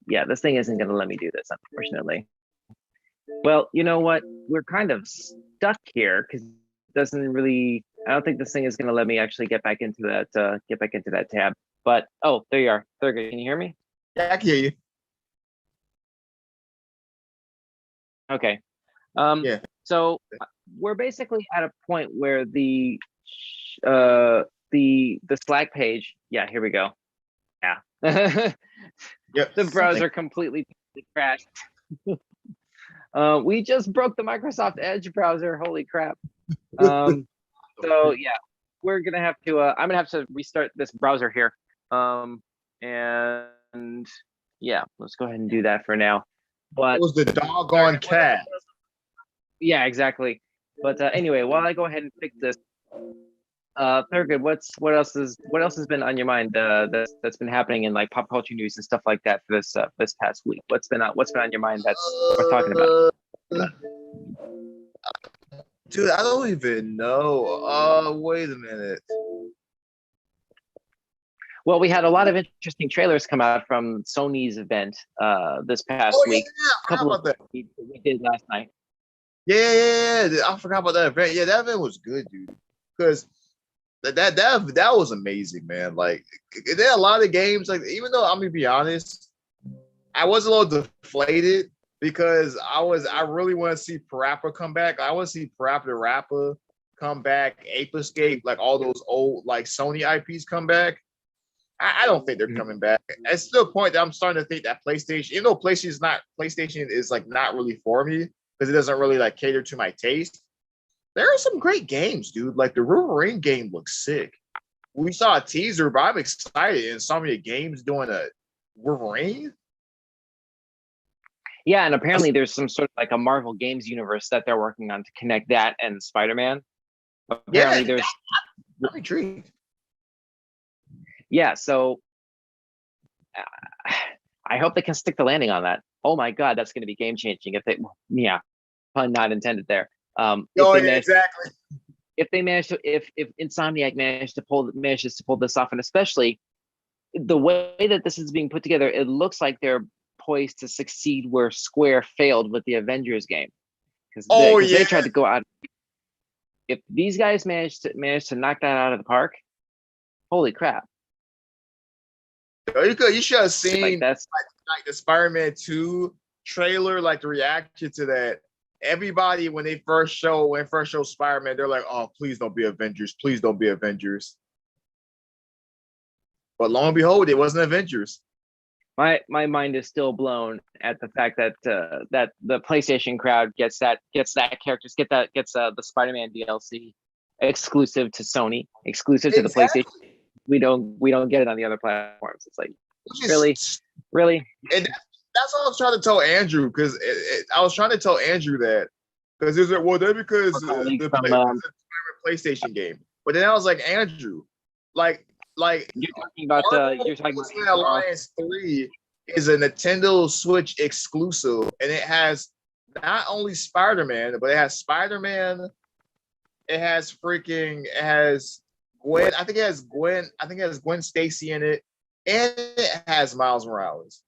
Speaker 1: Yeah, this thing isn't going to let me do this, unfortunately. Well, you know what? We're kind of stuck here because it doesn't really. I don't think this thing is going to let me actually get back into that tab. But oh, there you are. Thurgood, can you hear me?
Speaker 2: Yeah, I can hear you.
Speaker 1: Okay.
Speaker 2: Yeah.
Speaker 1: So we're basically at a point where the Slack page. Yeah, here we go. Yeah.
Speaker 2: Yep.
Speaker 1: The browser completely crashed. We just broke the Microsoft Edge browser. Holy crap. So yeah, we're gonna have to. I'm gonna have to restart this browser here. And yeah, let's go ahead and do that for now. But
Speaker 2: it was the doggone cat.
Speaker 1: Yeah, exactly. But anyway, while I go ahead and fix this, Thurgood, what else has been on your mind that's been happening in like pop culture news and stuff like that for this past week? What's been on your mind that's worth talking about?
Speaker 2: Dude, I don't even know. Wait a minute.
Speaker 1: Well, we had a lot of interesting trailers come out from Sony's event this past week.
Speaker 2: Yeah,
Speaker 1: a couple of that we did last night.
Speaker 2: Yeah. I forgot about that event. Yeah, that event was good, dude. Because that was amazing, man. Like there are a lot of games, like even though I'm gonna be honest, I was a little deflated because I really want to see Parappa come back. I want to see Parappa the Rapper come back, Ape Escape, like all those old like Sony IPs come back. I don't think they're coming back. It's to the point that I'm starting to think that PlayStation, even though PlayStation is like not really for me because it doesn't really like cater to my taste. There are some great games, dude. Like the Wolverine game looks sick. We saw a teaser, but I'm excited. Insomnia Games doing a Wolverine.
Speaker 1: Yeah, and apparently there's some sort of like a Marvel Games universe that they're working on to connect that and Spider-Man. Apparently there's
Speaker 2: I'm intrigued.
Speaker 1: Yeah, so I hope they can stick the landing on that. Oh my God, that's going to be game changing if they, yeah, pun not intended there.
Speaker 2: Exactly.
Speaker 1: If they manage to, if Insomniac manages to pull this off, and especially the way that this is being put together, it looks like they're poised to succeed where Square failed with the Avengers game, because they tried to go out. If these guys manage to knock that out of the park, holy crap!
Speaker 2: You should have seen
Speaker 1: like
Speaker 2: the Spider-Man 2 trailer, like the reaction to that. Everybody when first show Spider-Man, they're like, "Oh, please don't be Avengers! Please don't be Avengers!" But lo and behold, it wasn't Avengers.
Speaker 1: My mind is still blown at the fact that that the PlayStation crowd gets the Spider-Man DLC exclusive to Sony, exclusive to the PlayStation. We don't get it on the other platforms. It's like, really.
Speaker 2: And that's what I was trying to tell Andrew, because I was trying to tell Andrew that because there's because the PlayStation game. But then I was like, Andrew, like
Speaker 1: you're talking about
Speaker 2: Alliance 3 is a Nintendo Switch exclusive, and it has not only Spider-Man, but it has Spider-Man. It has Gwen. I think it has Gwen Stacy in it, and it has Miles Morales.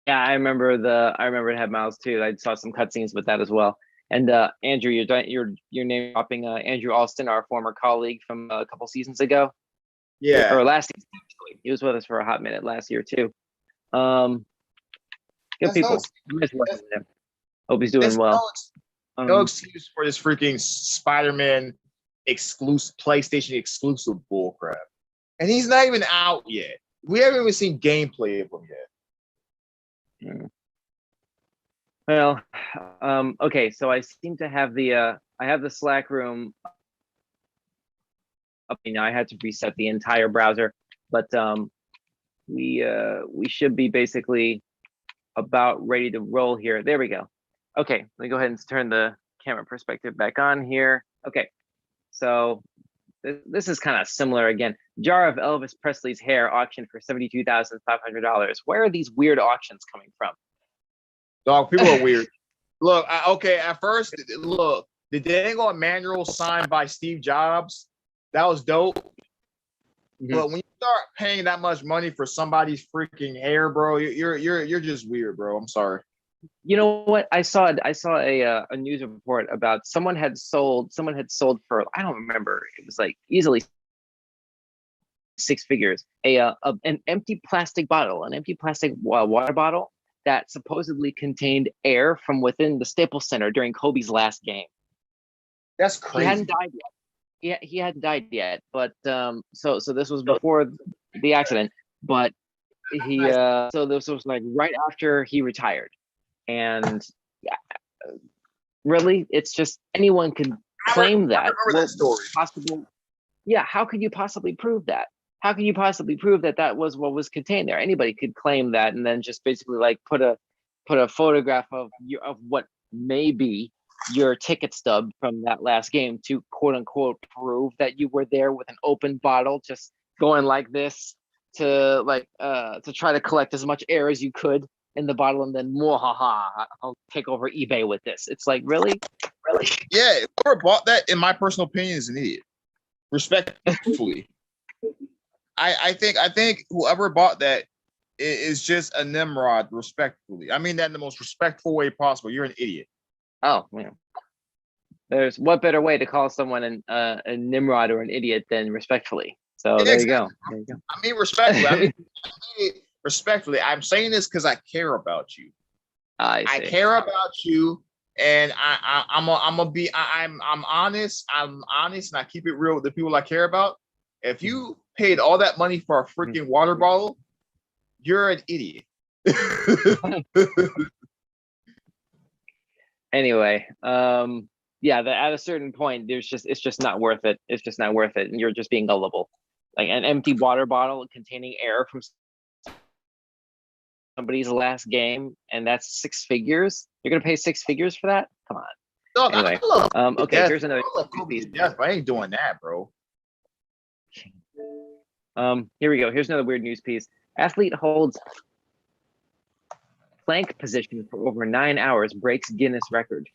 Speaker 1: Yeah, I remember it had Miles too. I saw some cutscenes with that as well. And Andrew, you're name dropping Andrew Alston, our former colleague from a couple seasons ago.
Speaker 2: Yeah,
Speaker 1: or last season actually. He was with us for a hot minute last year too. Good people. Hope he's doing well.
Speaker 2: No excuse for this freaking Spider-Man PlayStation exclusive bullcrap. And he's not even out yet. We haven't even seen gameplay of him yet.
Speaker 1: Well, okay, so I seem to have the Slack room up. I had to reset the entire browser, but we should be basically about ready to roll here. There we go. Okay, let me go ahead and turn the camera perspective back on here. Okay, so this is kind of similar again. Jar of Elvis Presley's hair auctioned for $72,500. Where are these weird auctions coming from?
Speaker 2: Dog, people are weird. Look, at first, the dang old manual signed by Steve Jobs, that was dope. Mm-hmm. But when you start paying that much money for somebody's freaking hair, bro, you're just weird, bro. I'm sorry.
Speaker 1: You know what? I saw a news report about someone had sold for, I don't remember, it was like easily six figures, an empty plastic bottle, water bottle that supposedly contained air from within the Staples Center during Kobe's last game.
Speaker 2: That's crazy.
Speaker 1: He hadn't died yet. He hadn't died yet, but so this was before the accident. But so this was like right after he retired, and really, it's just anyone could claim that.
Speaker 2: That story.
Speaker 1: Possible. Yeah, how could you possibly prove that? How can you possibly prove that that was what was contained there? Anybody could claim that, and then just basically like put a photograph of what may be your ticket stub from that last game to quote unquote prove that you were there with an open bottle, just going like this to try to collect as much air as you could in the bottle, and then I'll take over eBay with this. It's like, really?
Speaker 2: Yeah, whoever bought that, in my personal opinion, is an idiot. Respectfully. I think whoever bought that is just a Nimrod, respectfully. I mean that in the most respectful way possible. You're an idiot.
Speaker 1: Oh, man. There's what better way to call someone a Nimrod or an idiot than respectfully? So
Speaker 2: Yeah,
Speaker 1: there you
Speaker 2: exactly.
Speaker 1: go. There you go.
Speaker 2: I mean, respectfully, I'm saying this because I care about you. I care about you, and I'm honest. I'm honest, and I keep it real with the people I care about. If you paid all that money for a freaking water bottle, you're an idiot.
Speaker 1: Anyway, yeah, at a certain point, it's just not worth it. It's just not worth it, and you're just being gullible. Like an empty water bottle containing air from somebody's last game, and that's 6 figures. You're gonna pay 6 figures for that? Come on.
Speaker 2: Dog,
Speaker 1: anyway, okay. Here's another.
Speaker 2: I love Kobe to death, but I ain't doing that, bro.
Speaker 1: Here we go. Here's another weird news piece. Athlete holds plank position for over 9 hours, breaks Guinness record.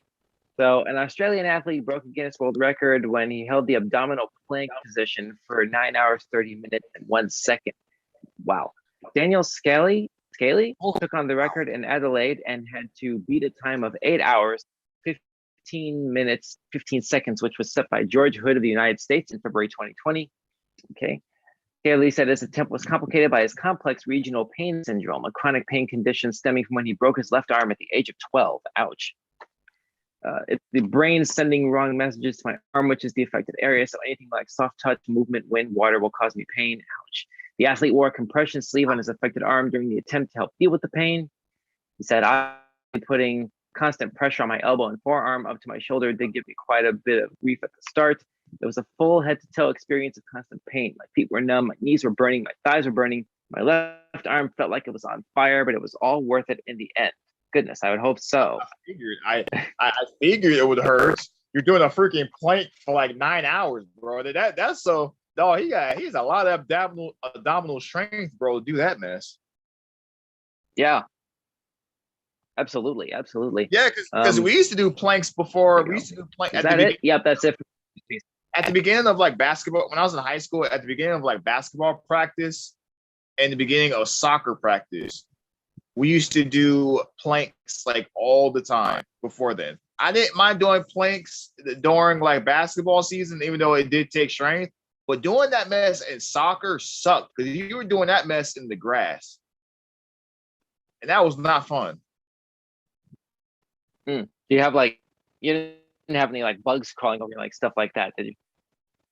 Speaker 1: So an Australian athlete broke a Guinness World Record when he held the abdominal plank position for 9 hours, 30 minutes, and 1 second. Wow. Daniel Scaley took on the record in Adelaide and had to beat a time of 8 hours, 15 minutes, 15 seconds, which was set by George Hood of the United States in February 2020. Okay. Scaley said his attempt was complicated by his complex regional pain syndrome, a chronic pain condition stemming from when he broke his left arm at the age of 12. Ouch. It's the brain sending wrong messages to my arm, which is the affected area. So anything like soft touch, movement, wind, water will cause me pain. Ouch. The athlete wore a compression sleeve on his affected arm during the attempt to help deal with the pain. He said, I'm putting constant pressure on my elbow and forearm up to my shoulder did give me quite a bit of grief at the start. It was a full head to toe experience of constant pain. My feet were numb, my knees were burning, my thighs were burning. My left arm felt like it was on fire, but it was all worth it in the end. Goodness, I would hope so.
Speaker 2: I figured it would hurt. You're doing a freaking plank for like 9 hours, bro. That's so. No, he's a lot of abdominal strength, bro, to do that mess.
Speaker 1: Yeah, absolutely.
Speaker 2: Yeah, because we used to do planks before. We used to do planks.
Speaker 1: Is that it? Yep, that's it.
Speaker 2: At the beginning of like basketball, when I was in high school, at the beginning of like basketball practice and the beginning of soccer practice, we used to do planks like all the time before then. I didn't mind doing planks during like basketball season, even though it did take strength. But doing that mess in soccer sucked because you were doing that mess in the grass. And that was not fun.
Speaker 1: Do you have like, you didn't have any like bugs crawling over you, like stuff like that, did you?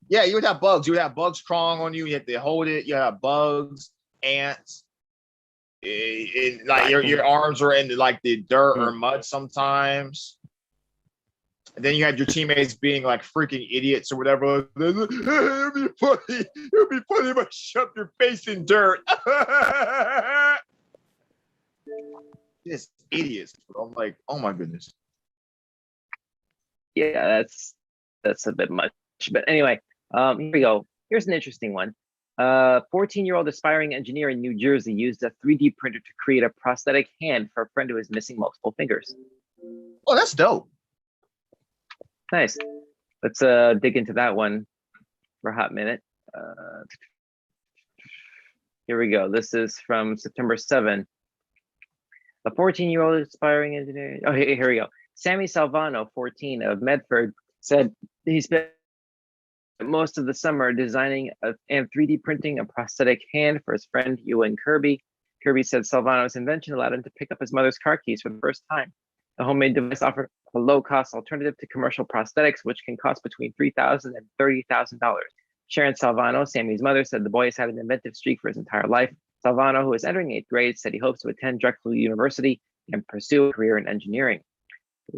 Speaker 2: Yeah, you would have bugs. You would have bugs crawling on you. You have to hold it. You have bugs, ants. Like your arms are in like the dirt or mud sometimes. And then you had your teammates being like freaking idiots or whatever. It'd be funny if I shoved your face in dirt. Just idiots. I'm like, oh my goodness.
Speaker 1: Yeah, that's a bit much. But anyway, here we go. Here's an interesting one. 14-year-old aspiring engineer in New Jersey used a 3D printer to create a prosthetic hand for a friend who is missing multiple fingers.
Speaker 2: Oh, that's dope.
Speaker 1: Nice. Let's dig into that one for a hot minute. Here we go. This is from September 7. A 14-year-old aspiring engineer. Oh, here we go. Sammy Salvano, 14, of Medford, said he spent most of the summer designing and 3D printing a prosthetic hand for his friend Ewan Kirby. Kirby said Salvano's invention allowed him to pick up his mother's car keys for the first time. The homemade device offered a low-cost alternative to commercial prosthetics, which can cost between $3,000 and $30,000. Sharon Salvano, Sammy's mother, said the boy has had an inventive streak for his entire life. Salvano, who is entering 8th grade, said he hopes to attend Drexel University and pursue a career in engineering.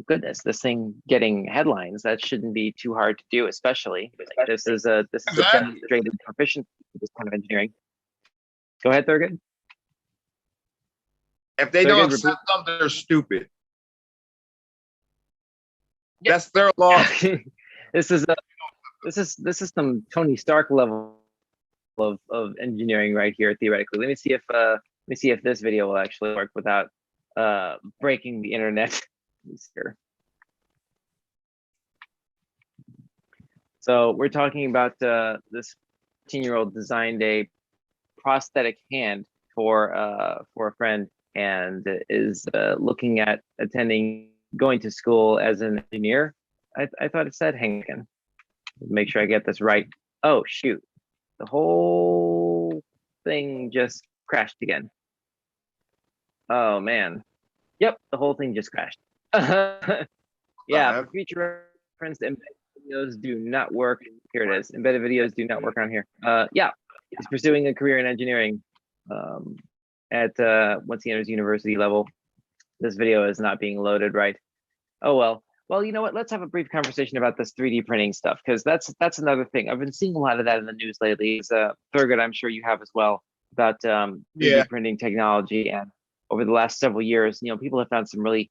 Speaker 1: Goodness, this thing getting headlines, that shouldn't be too hard to do, especially. This is a demonstrated proficiency for this kind of engineering. Go ahead, Thurgood.
Speaker 2: If they don't accept them, they're stupid. That's their law.
Speaker 1: This is some Tony Stark level of engineering right here, theoretically. Let me see if this video will actually work without breaking the internet. Here. So we're talking about this 14-year-old designed a prosthetic hand for a friend and is looking at going to school as an engineer. I thought it said, hang on, make sure I get this right. Oh shoot, the whole thing just crashed again. Oh man. Yep, the whole thing just crashed. Yeah, for future reference, embedded videos do not work. Here it is. Embedded videos do not work on here. Yeah, he's pursuing a career in engineering at once he enters university level. This video is not being loaded right. Oh well. Well, you know what? Let's have a brief conversation about this 3D printing stuff, because that's another thing. I've been seeing a lot of that in the news lately. It's Thurgood, I'm sure you have as well, about 3D printing technology. And over the last several years, people have found some really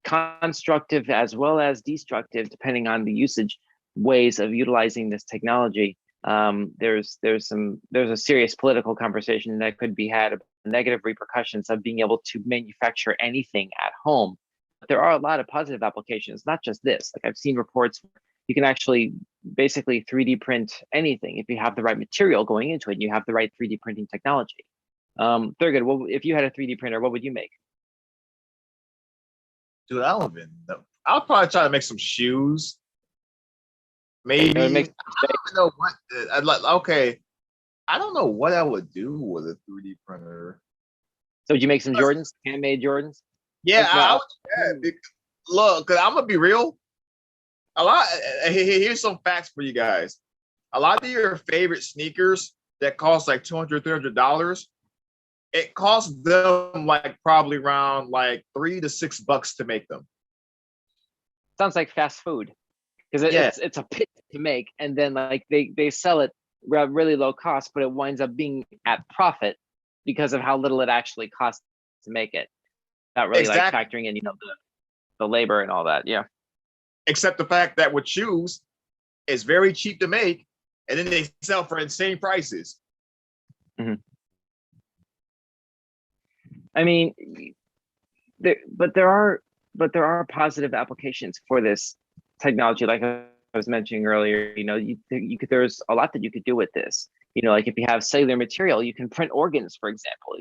Speaker 1: constructive as well as destructive, depending on the usage, ways of utilizing this technology. There's a serious political conversation that could be had about the negative repercussions of being able to manufacture anything at home. But there are a lot of positive applications, not just this. Like I've seen reports where you can actually basically 3D print anything if you have the right material going into it and you have the right 3D printing technology. Thurgood, well, if you had a 3D printer, what would you make?
Speaker 2: Dude, I'll probably try to make some shoes. Maybe I don't even know what I'd like. Okay, I don't know what I would do with a 3D printer.
Speaker 1: So would you make some Jordans, handmade Jordans?
Speaker 2: Yeah, I would. Look, because I'm gonna be real. Here's some facts for you guys. A lot of your favorite sneakers that cost like $200, $300, it costs them like probably around like $3 to $6 to make them.
Speaker 1: Sounds like fast food, because it's a pit to make, and then like they sell it really low cost, but it winds up being at profit because of how little it actually costs to make it. Not really like factoring in, the labor and all that. Yeah.
Speaker 2: Except the fact that with shoes, it's very cheap to make, and then they sell for insane prices.
Speaker 1: Mm-hmm. I mean, there are positive applications for this technology. Like I was mentioning earlier, there's a lot that you could do with this. Like if you have cellular material, you can print organs, for example.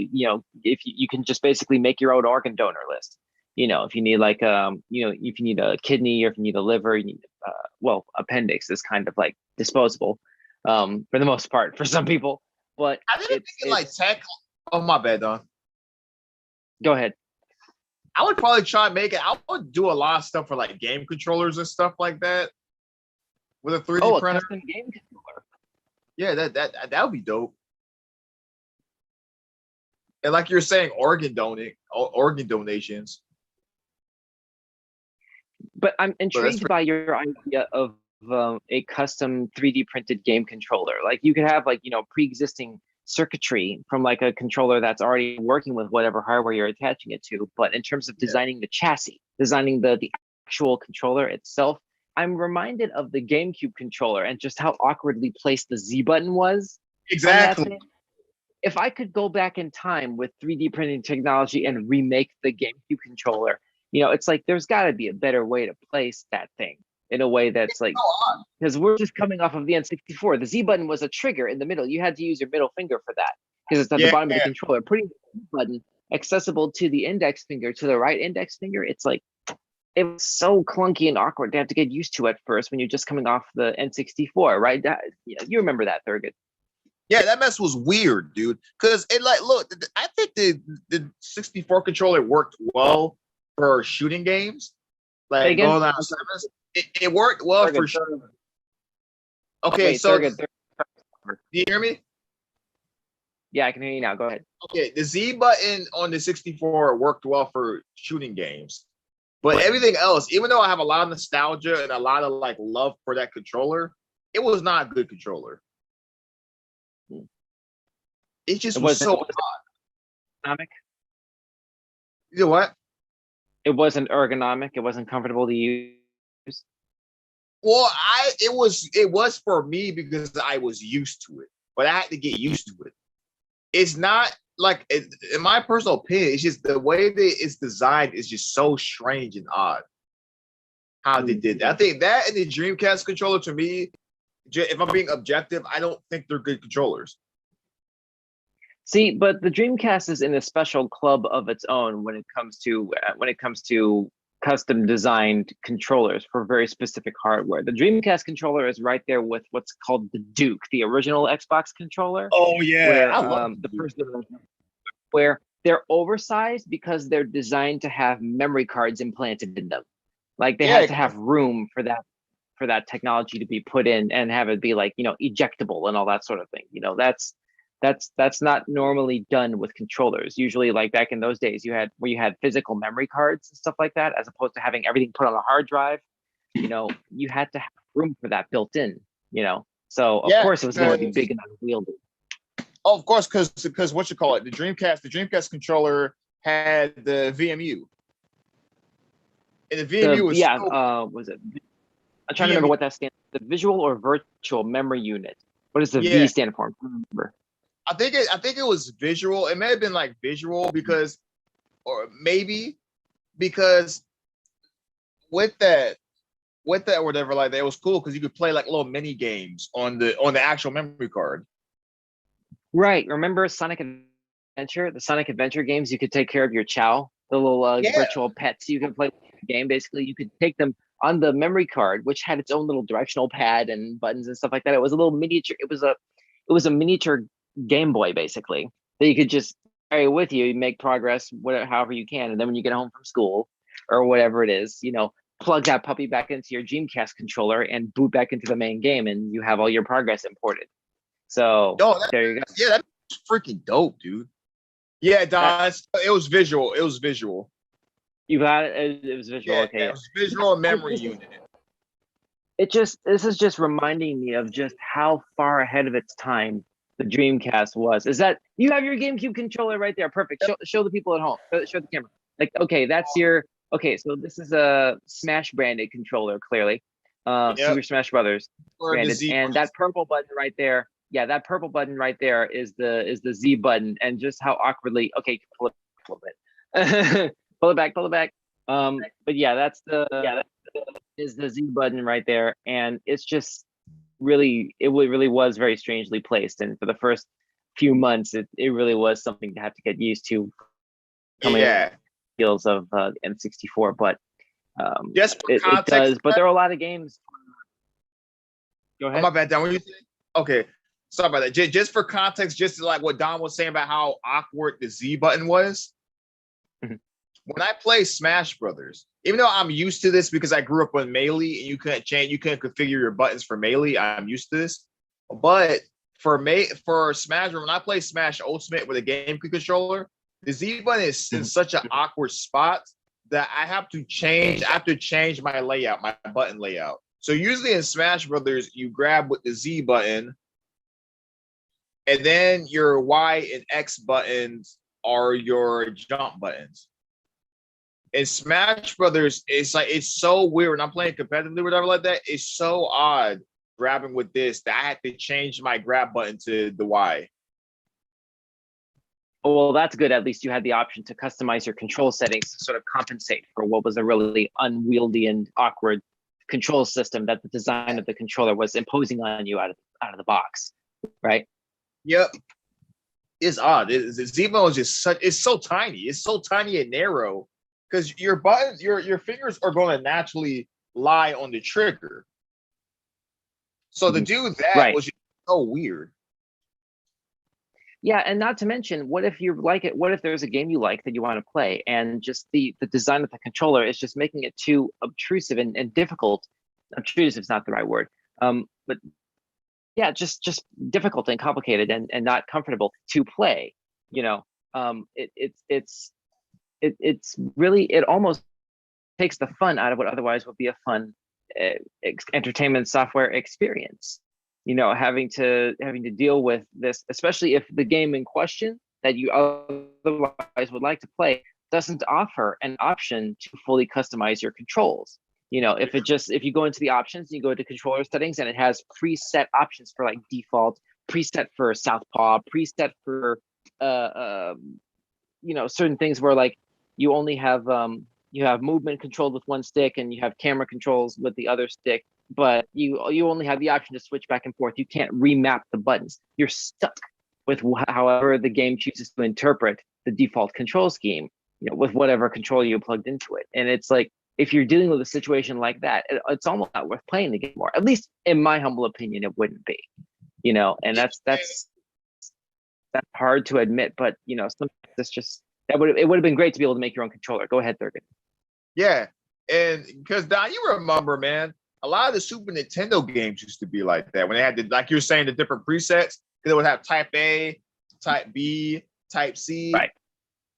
Speaker 1: If you can just basically make your own organ donor list. If you need like if you need a kidney or if you need a liver, you need appendix is kind of like disposable, for the most part for some people. But
Speaker 2: I didn't think like tech. Oh my bad, Don.
Speaker 1: Go ahead.
Speaker 2: I would probably try and make it. I would do a lot of stuff for like game controllers and stuff like that with a 3D printer.
Speaker 1: Custom game controller.
Speaker 2: Yeah, that would be dope. And like you're saying, organ donations.
Speaker 1: But I'm intrigued by your idea of a custom 3D printed game controller. Like you could have like pre-existing circuitry from like a controller that's already working with whatever hardware you're attaching it to. But in terms of designing the chassis, designing the actual controller itself, I'm reminded of the GameCube controller and just how awkwardly placed the Z button was.
Speaker 2: Exactly.
Speaker 1: If I could go back in time with 3D printing technology and remake the GameCube controller, it's like there's got to be a better way to place that thing in a way that's like, because we're just coming off of the N64. The Z button was a trigger in the middle. You had to use your middle finger for that because it's at the bottom of the controller. Putting the button accessible to the index finger, to the right index finger, it's like, it was so clunky and awkward to have to get used to at first when you're just coming off the N64, right? You remember that, Thurgood.
Speaker 2: Yeah, that mess was weird, dude. Because it look, I think the 64 controller worked well for shooting games. Like going on service. It worked well Thurgood, for sure. Okay, so Thurgood. Do you hear me?
Speaker 1: Yeah, I can hear you now. Go ahead.
Speaker 2: Okay, the Z button on the 64 worked well for shooting games. But everything else, even though I have a lot of nostalgia and a lot of like love for that controller, it was not a good controller. It just was so
Speaker 1: ergonomic.
Speaker 2: You know what?
Speaker 1: It wasn't ergonomic. It wasn't comfortable to use.
Speaker 2: Well, it was for me because I was used to it, but I had to get used to it. It's not like, in my personal opinion, it's just the way that it's designed is just so strange and odd. How they did that. I think that and the Dreamcast controller, to me, if I'm being objective, I don't think they're good controllers.
Speaker 1: See, but the Dreamcast is in a special club of its own when it comes to custom designed controllers for very specific hardware. The Dreamcast controller is right there with what's called the Duke, the original Xbox controller.
Speaker 2: Oh yeah,
Speaker 1: where
Speaker 2: I love
Speaker 1: the first where they're oversized because they're designed to have memory cards implanted in them. Like they had to have room for that technology to be put in and have it be like, ejectable and all that sort of thing. That's not normally done with controllers. Usually, like back in those days, you had physical memory cards and stuff like that, as opposed to having everything put on a hard drive. You had to have room for that built in. So of course it was going to be big and unwieldy.
Speaker 2: Oh, of course, because what you call it, the Dreamcast controller had the VMU, and the VMU
Speaker 1: was it? I'm trying to remember what that stands for. The visual or virtual memory unit. What does the V stand for? Remember.
Speaker 2: I think it was visual. It may have been like visual because with that or whatever like that, it was cool because you could play like little mini games on the actual memory card.
Speaker 1: Right. Remember Sonic Adventure? The Sonic Adventure games, you could take care of your Chow, the little virtual pets you can play the game. Basically, you could take them on the memory card, which had its own little directional pad and buttons and stuff like that. It was a little miniature. It was a miniature Game Boy, basically, that you could just carry with you, make progress, however you can. And then when you get home from school or whatever it is, plug that puppy back into your Dreamcast controller and boot back into the main game, and you have all your progress imported. So there you go.
Speaker 2: Yeah, that's freaking dope, dude. Yeah, Don, it was visual. It was visual.
Speaker 1: You got it. It was visual.
Speaker 2: Yeah,
Speaker 1: okay.
Speaker 2: It was visual memory unit.
Speaker 1: This is just reminding me of just how far ahead of its time the Dreamcast was. Is that you have your GameCube controller right there? Perfect. Show the people at home. Show the camera. Like, okay, that's your. Okay, so this is a Smash branded controller, clearly. Super Smash Brothers branded, and that purple button right there. Yeah, that purple button right there is the Z button, and just how awkwardly. Okay, pull it a little bit. pull it back. But yeah, that's the Z button right there, and it's just really was very strangely placed. And for the first few months, it really was something to have to get used to. Heels of N64, but it does. But there are a lot of games. Go ahead.
Speaker 2: Oh, my bad, Don. What do you think? Okay. Sorry about that. Just for context, just like what Don was saying about how awkward the Z button was.
Speaker 1: Mm-hmm.
Speaker 2: When I play Smash Brothers, even though I'm used to this because I grew up on Melee and you couldn't configure your buttons for Melee, I'm used to this. But for Smash, when I play Smash Ultimate with a GameCube controller, the Z button is in such an awkward spot that I have to change my layout, my button layout. So usually in Smash Brothers, you grab with the Z button, and then your Y and X buttons are your jump buttons. In Smash Brothers, it's so weird. When I'm playing competitively or whatever like that, it's so odd grabbing with this that I had to change my grab button to the Y.
Speaker 1: Well, that's good. At least you had the option to customize your control settings to sort of compensate for what was a really unwieldy and awkward control system that the design of the controller was imposing on you out of the box, right?
Speaker 2: Yep. It's odd. Z-Button is just it's so tiny. It's so tiny and narrow because your buttons, your fingers are going to naturally lie on the trigger. So to do that was just so weird.
Speaker 1: Yeah, and not to mention, what if you like it? What if there's a game you like that you want to play, and just the design of the controller is just making it too obtrusive and difficult. Obtrusive is not the right word, but yeah, just difficult and complicated and not comfortable to play. It's really, it almost takes the fun out of what otherwise would be a fun entertainment software experience. Having to deal with this, especially if the game in question that you otherwise would like to play doesn't offer an option to fully customize your controls. If you go into the options, you go to controller settings, and it has preset options for like default, preset for southpaw, preset for certain things where like you only have you have movement controlled with one stick and you have camera controls with the other stick, but you only have the option to switch back and forth. You can't remap the buttons. You're stuck with however the game chooses to interpret the default control scheme, with whatever controller you plugged into it. And it's like, if you're dealing with a situation like that, it's almost not worth playing the game more. At least in my humble opinion, it wouldn't be. And that's hard to admit, but sometimes it's just it would have been great to be able to make your own controller. Go ahead, Thurgood.
Speaker 2: Yeah, and because Don, you remember, man, a lot of the Super Nintendo games used to be like that when they had like you were saying, the different presets, because it would have Type A, Type B, Type C.
Speaker 1: Right.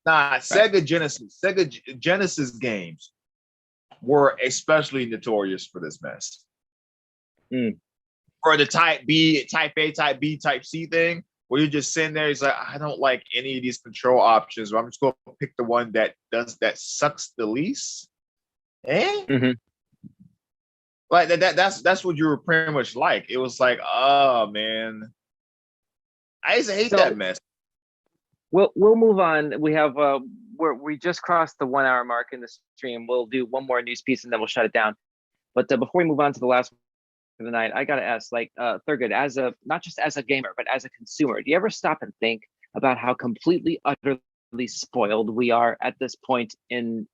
Speaker 2: Nah, Sega Genesis games were especially notorious for this mess. For the Type B, Type A, Type B, Type C thing, where you're just sitting there, he's like, I don't like any of these control options. I'm just going to pick the one that sucks the least. Like that's what you were pretty much like. It was like, oh man, I used to hate that mess.
Speaker 1: We'll move on. We have we just crossed the 1 hour mark in the stream. We'll do one more news piece and then we'll shut it down. But before we move on to the last for the night, I gotta ask, like, Thurgood, as not just as a gamer, but as a consumer, do you ever stop and think about how completely, utterly spoiled we are at this point in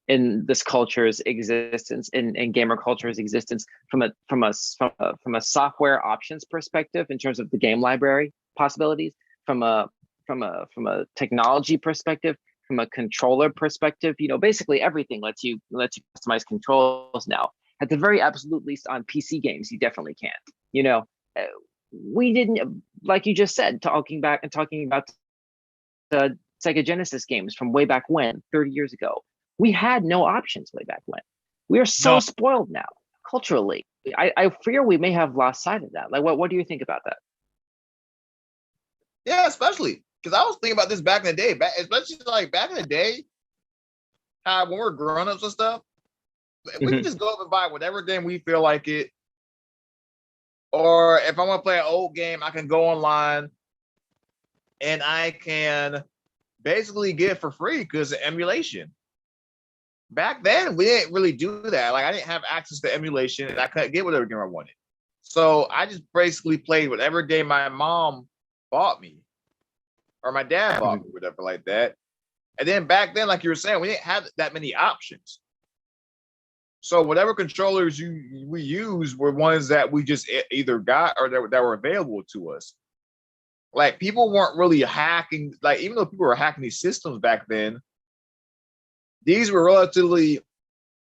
Speaker 1: this culture's existence, in gamer culture's existence, from a software options perspective in terms of the game library possibilities, from a technology perspective, from a controller perspective? Basically everything lets you customize controls now. At the very absolute least, on PC games, you definitely can't. We didn't, like you just said, talking about the Sega Genesis games from way back when, 30 years ago. We had no options way back when. We are so spoiled now culturally. I fear we may have lost sight of that. Like, what do you think about that?
Speaker 2: Yeah, especially because I was thinking about this back in the day, especially like back in the day, when we were grown-ups and stuff, we can just go up and buy whatever game we feel like it. Or if I want to play an old game, I can go online and I can basically get it for free because of emulation. Back then, we didn't really do that. Like, I didn't have access to emulation and I couldn't get whatever game I wanted. So I just basically played whatever game my mom bought me or my dad bought me, whatever like that. And then back then, like you were saying, we didn't have that many options. So whatever controllers we use were ones that we just either got or that were available to us. Like, people weren't really hacking. Like, even though people were hacking these systems back then, these were relatively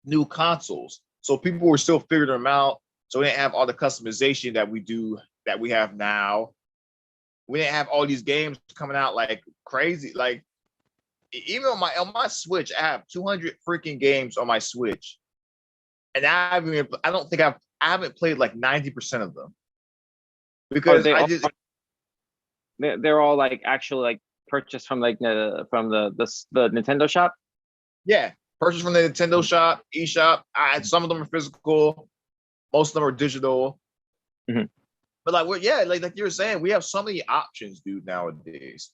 Speaker 2: new consoles. So people were still figuring them out. So we didn't have all the customization that we have now. We didn't have all these games coming out like crazy. Like, even on my Switch, I have 200 freaking games on my Switch. And I haven't played like 90% of them. Because
Speaker 1: they're all like actually like purchased from like the Nintendo shop.
Speaker 2: Yeah, purchased from the Nintendo shop, eShop. Some of them are physical, most of them are digital. But like you were saying, we have so many options, dude, nowadays.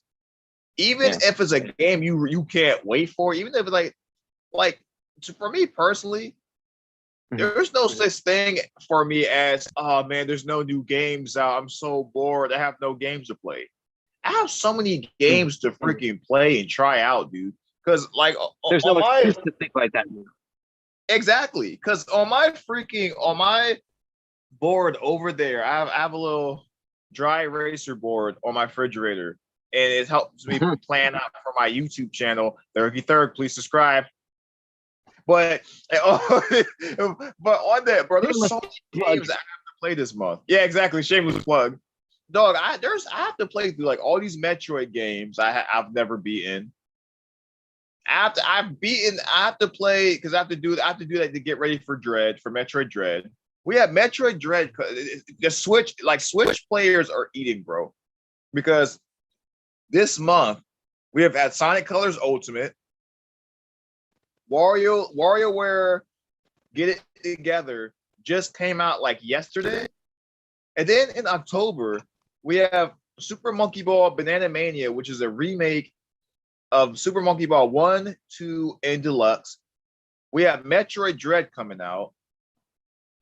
Speaker 2: Even if it's a game you can't wait for, even if it's like for me personally, there's no such thing for me as, oh man, there's no new games out. I'm so bored. I have no games to play. I have so many games to freaking play and try out, dude. Because like
Speaker 1: there's no excuse to think like that.
Speaker 2: Exactly. Because on my board over there, I have a little dry eraser board on my refrigerator, and it helps me plan out for my YouTube channel. Thurg, please subscribe. But on that, bro, there's so many games I have to play this month. Yeah, exactly. Shameless plug. Dog, I have to play through like all these Metroid games I've never beaten. I have to play because I have to do that to get ready for Metroid Dread. We have Metroid Dread. The Switch players are eating, bro. Because this month we have had Sonic Colors Ultimate, WarioWare Get It Together just came out like yesterday. And then in October, we have Super Monkey Ball Banana Mania, which is a remake of Super Monkey Ball 1, 2, and Deluxe. We have Metroid Dread coming out.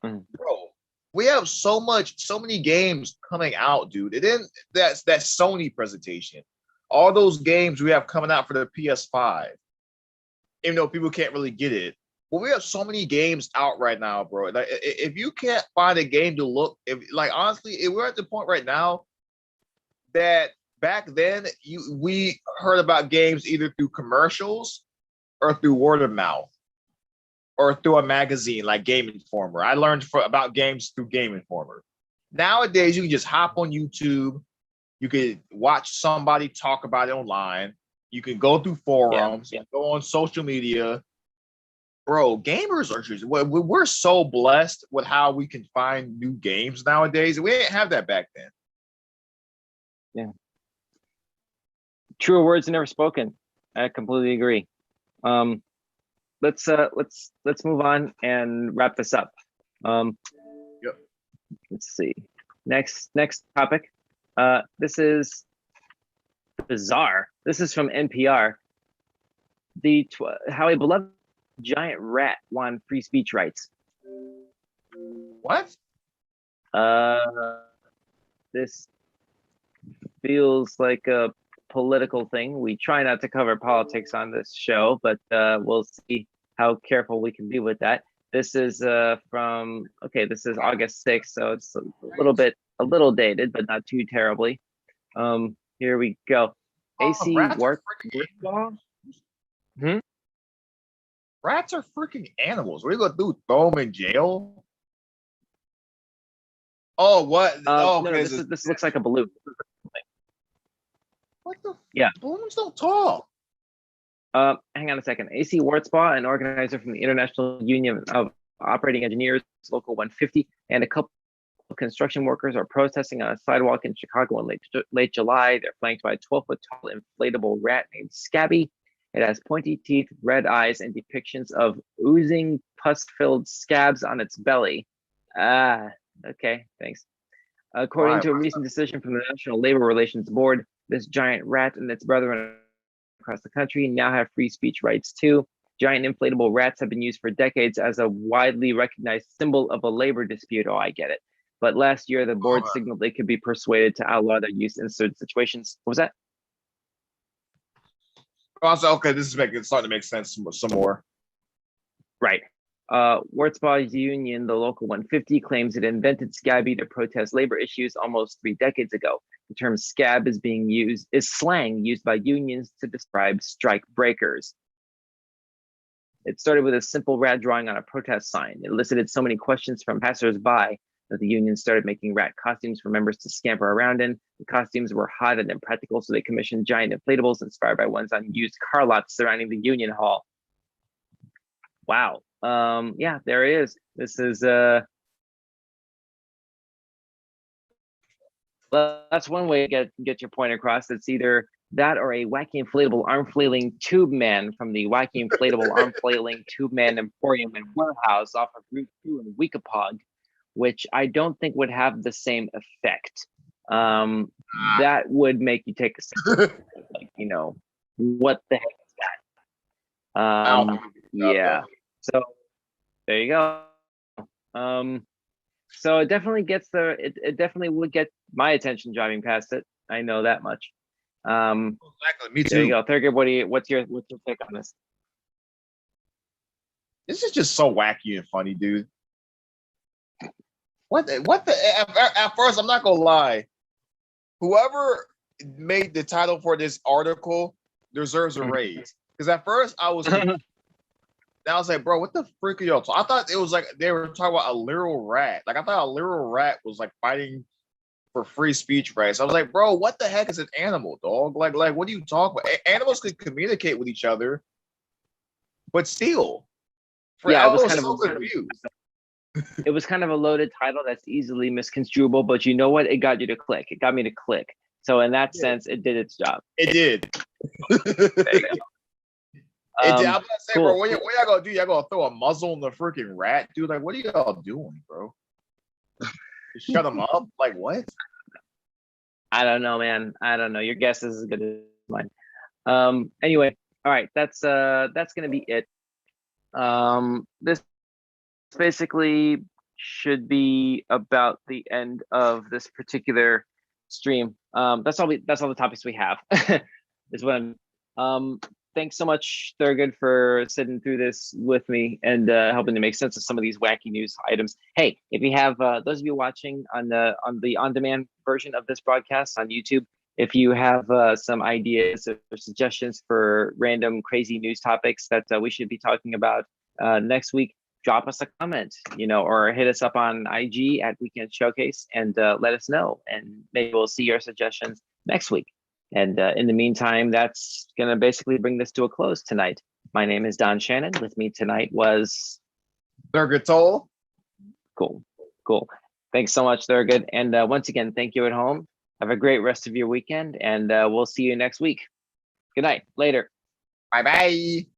Speaker 2: Bro, we have so many games coming out, dude. And then that's that Sony presentation. All those games we have coming out for the PS5. Even though people can't really get it. Well, we have so many games out right now, bro. Like, if you can't find a game to look, if like honestly, if we're at the point right now that back then we heard about games either through commercials or through word of mouth or through a magazine like Game Informer. I learned about games through Game Informer. Nowadays, you can just hop on YouTube. You can watch somebody talk about it online. You can go through forums. You can go on social media. Bro, gamers are just, we're so blessed with how we can find new games nowadays. We didn't have that back then.
Speaker 1: Yeah. Truer words are never spoken. I completely agree. Let's move on and wrap this up.
Speaker 2: Yep.
Speaker 1: Let's see. Next topic. This is bizarre. This is from NPR. How a beloved giant rat won free speech rights.
Speaker 2: What?
Speaker 1: This feels like a political thing. We try not to cover politics on this show, but we'll see how careful we can be with that. This is from, okay, this is August 6th, so it's a little dated, but not too terribly. Here we go. AC work.
Speaker 2: Rats are freaking animals. What are you gonna do? Throw them in jail? Oh, what?
Speaker 1: No, this looks like a balloon.
Speaker 2: What the?
Speaker 1: Yeah.
Speaker 2: Balloons don't talk.
Speaker 1: Hang on a second. AC Wartspaw, an organizer from the International Union of Operating Engineers, Local 150, and a couple of construction workers are protesting on a sidewalk in Chicago in late July. They're flanked by a 12-foot tall inflatable rat named Scabby. It has pointy teeth, red eyes, and depictions of oozing pus-filled scabs on its belly. Okay, thanks. According to a recent decision from the National Labor Relations Board, this giant rat and its brethren across the country now have free speech rights too. Giant inflatable rats have been used for decades as a widely recognized symbol of a labor dispute. Oh, I get it. But last year, the board signaled they could be persuaded to outlaw their use in certain situations. What was that?
Speaker 2: Also, okay, this is starting to make sense some more.
Speaker 1: Right. Wartspaw's union, the Local 150, claims it invented Scabby to protest labor issues almost 3 decades ago. The term scab is slang used by unions to describe strike breakers. It started with a simple rat drawing on a protest sign. It elicited so many questions from passersby that the union started making rat costumes for members to scamper around in. The costumes were hot and impractical, so they commissioned giant inflatables inspired by ones on used car lots surrounding the union hall. Wow. Yeah, there it is. This is that's one way to get your point across. It's either that or a wacky inflatable arm flailing tube man from the wacky inflatable arm flailing tube man emporium and warehouse off of Route 2 in Weekapaug, which I don't think would have the same effect. That would make you take a second, like, what the heck is that? Yeah. So there you go. So it definitely gets it definitely would get my attention driving past it. I know that much.
Speaker 2: Exactly. Me too.
Speaker 1: There you go. Thurgood, what's your take on this?
Speaker 2: This is just so wacky and funny, dude. At first, I'm not gonna lie. Whoever made the title for this article deserves a raise. Because at first I was like, bro, what the freak are y'all talking? I thought it was like they were talking about a literal rat. Like I thought a literal rat was like fighting for free speech rights. I was like, bro, what the heck is an animal, dog? Like what are you talking about? Animals could communicate with each other, but still.
Speaker 1: Yeah, it was kind of a loaded title that's easily misconstruable, but you know what? It got you to click. It got me to click. So in that sense, it did its job.
Speaker 2: It did.
Speaker 1: There you go.
Speaker 2: I'm gonna say, cool. Bro, what y'all gonna do? Y'all gonna throw a muzzle on the freaking rat, dude? Like, what are y'all doing, bro? Shut them up? Like what?
Speaker 1: I don't know, man. I don't know. Your guess is as good as mine. Anyway, all right. That's gonna be it. This basically should be about the end of this particular stream. That's all the topics we have. Is what I'm. thanks so much, Thurgood, for sitting through this with me and helping to make sense of some of these wacky news items. Hey, if you have those of you watching on the on-demand version of this broadcast on YouTube, if you have some ideas or suggestions for random crazy news topics that we should be talking about next week, drop us a comment, or hit us up on IG at Weekend Showcase and let us know. And maybe we'll see your suggestions next week. And in the meantime, that's going to basically bring this to a close tonight. My name is Don Shannon. With me tonight was
Speaker 2: Thurgood Toll.
Speaker 1: Cool. Thanks so much, Thurgood. And once again, thank you at home. Have a great rest of your weekend, and we'll see you next week. Good night. Later.
Speaker 2: Bye-bye.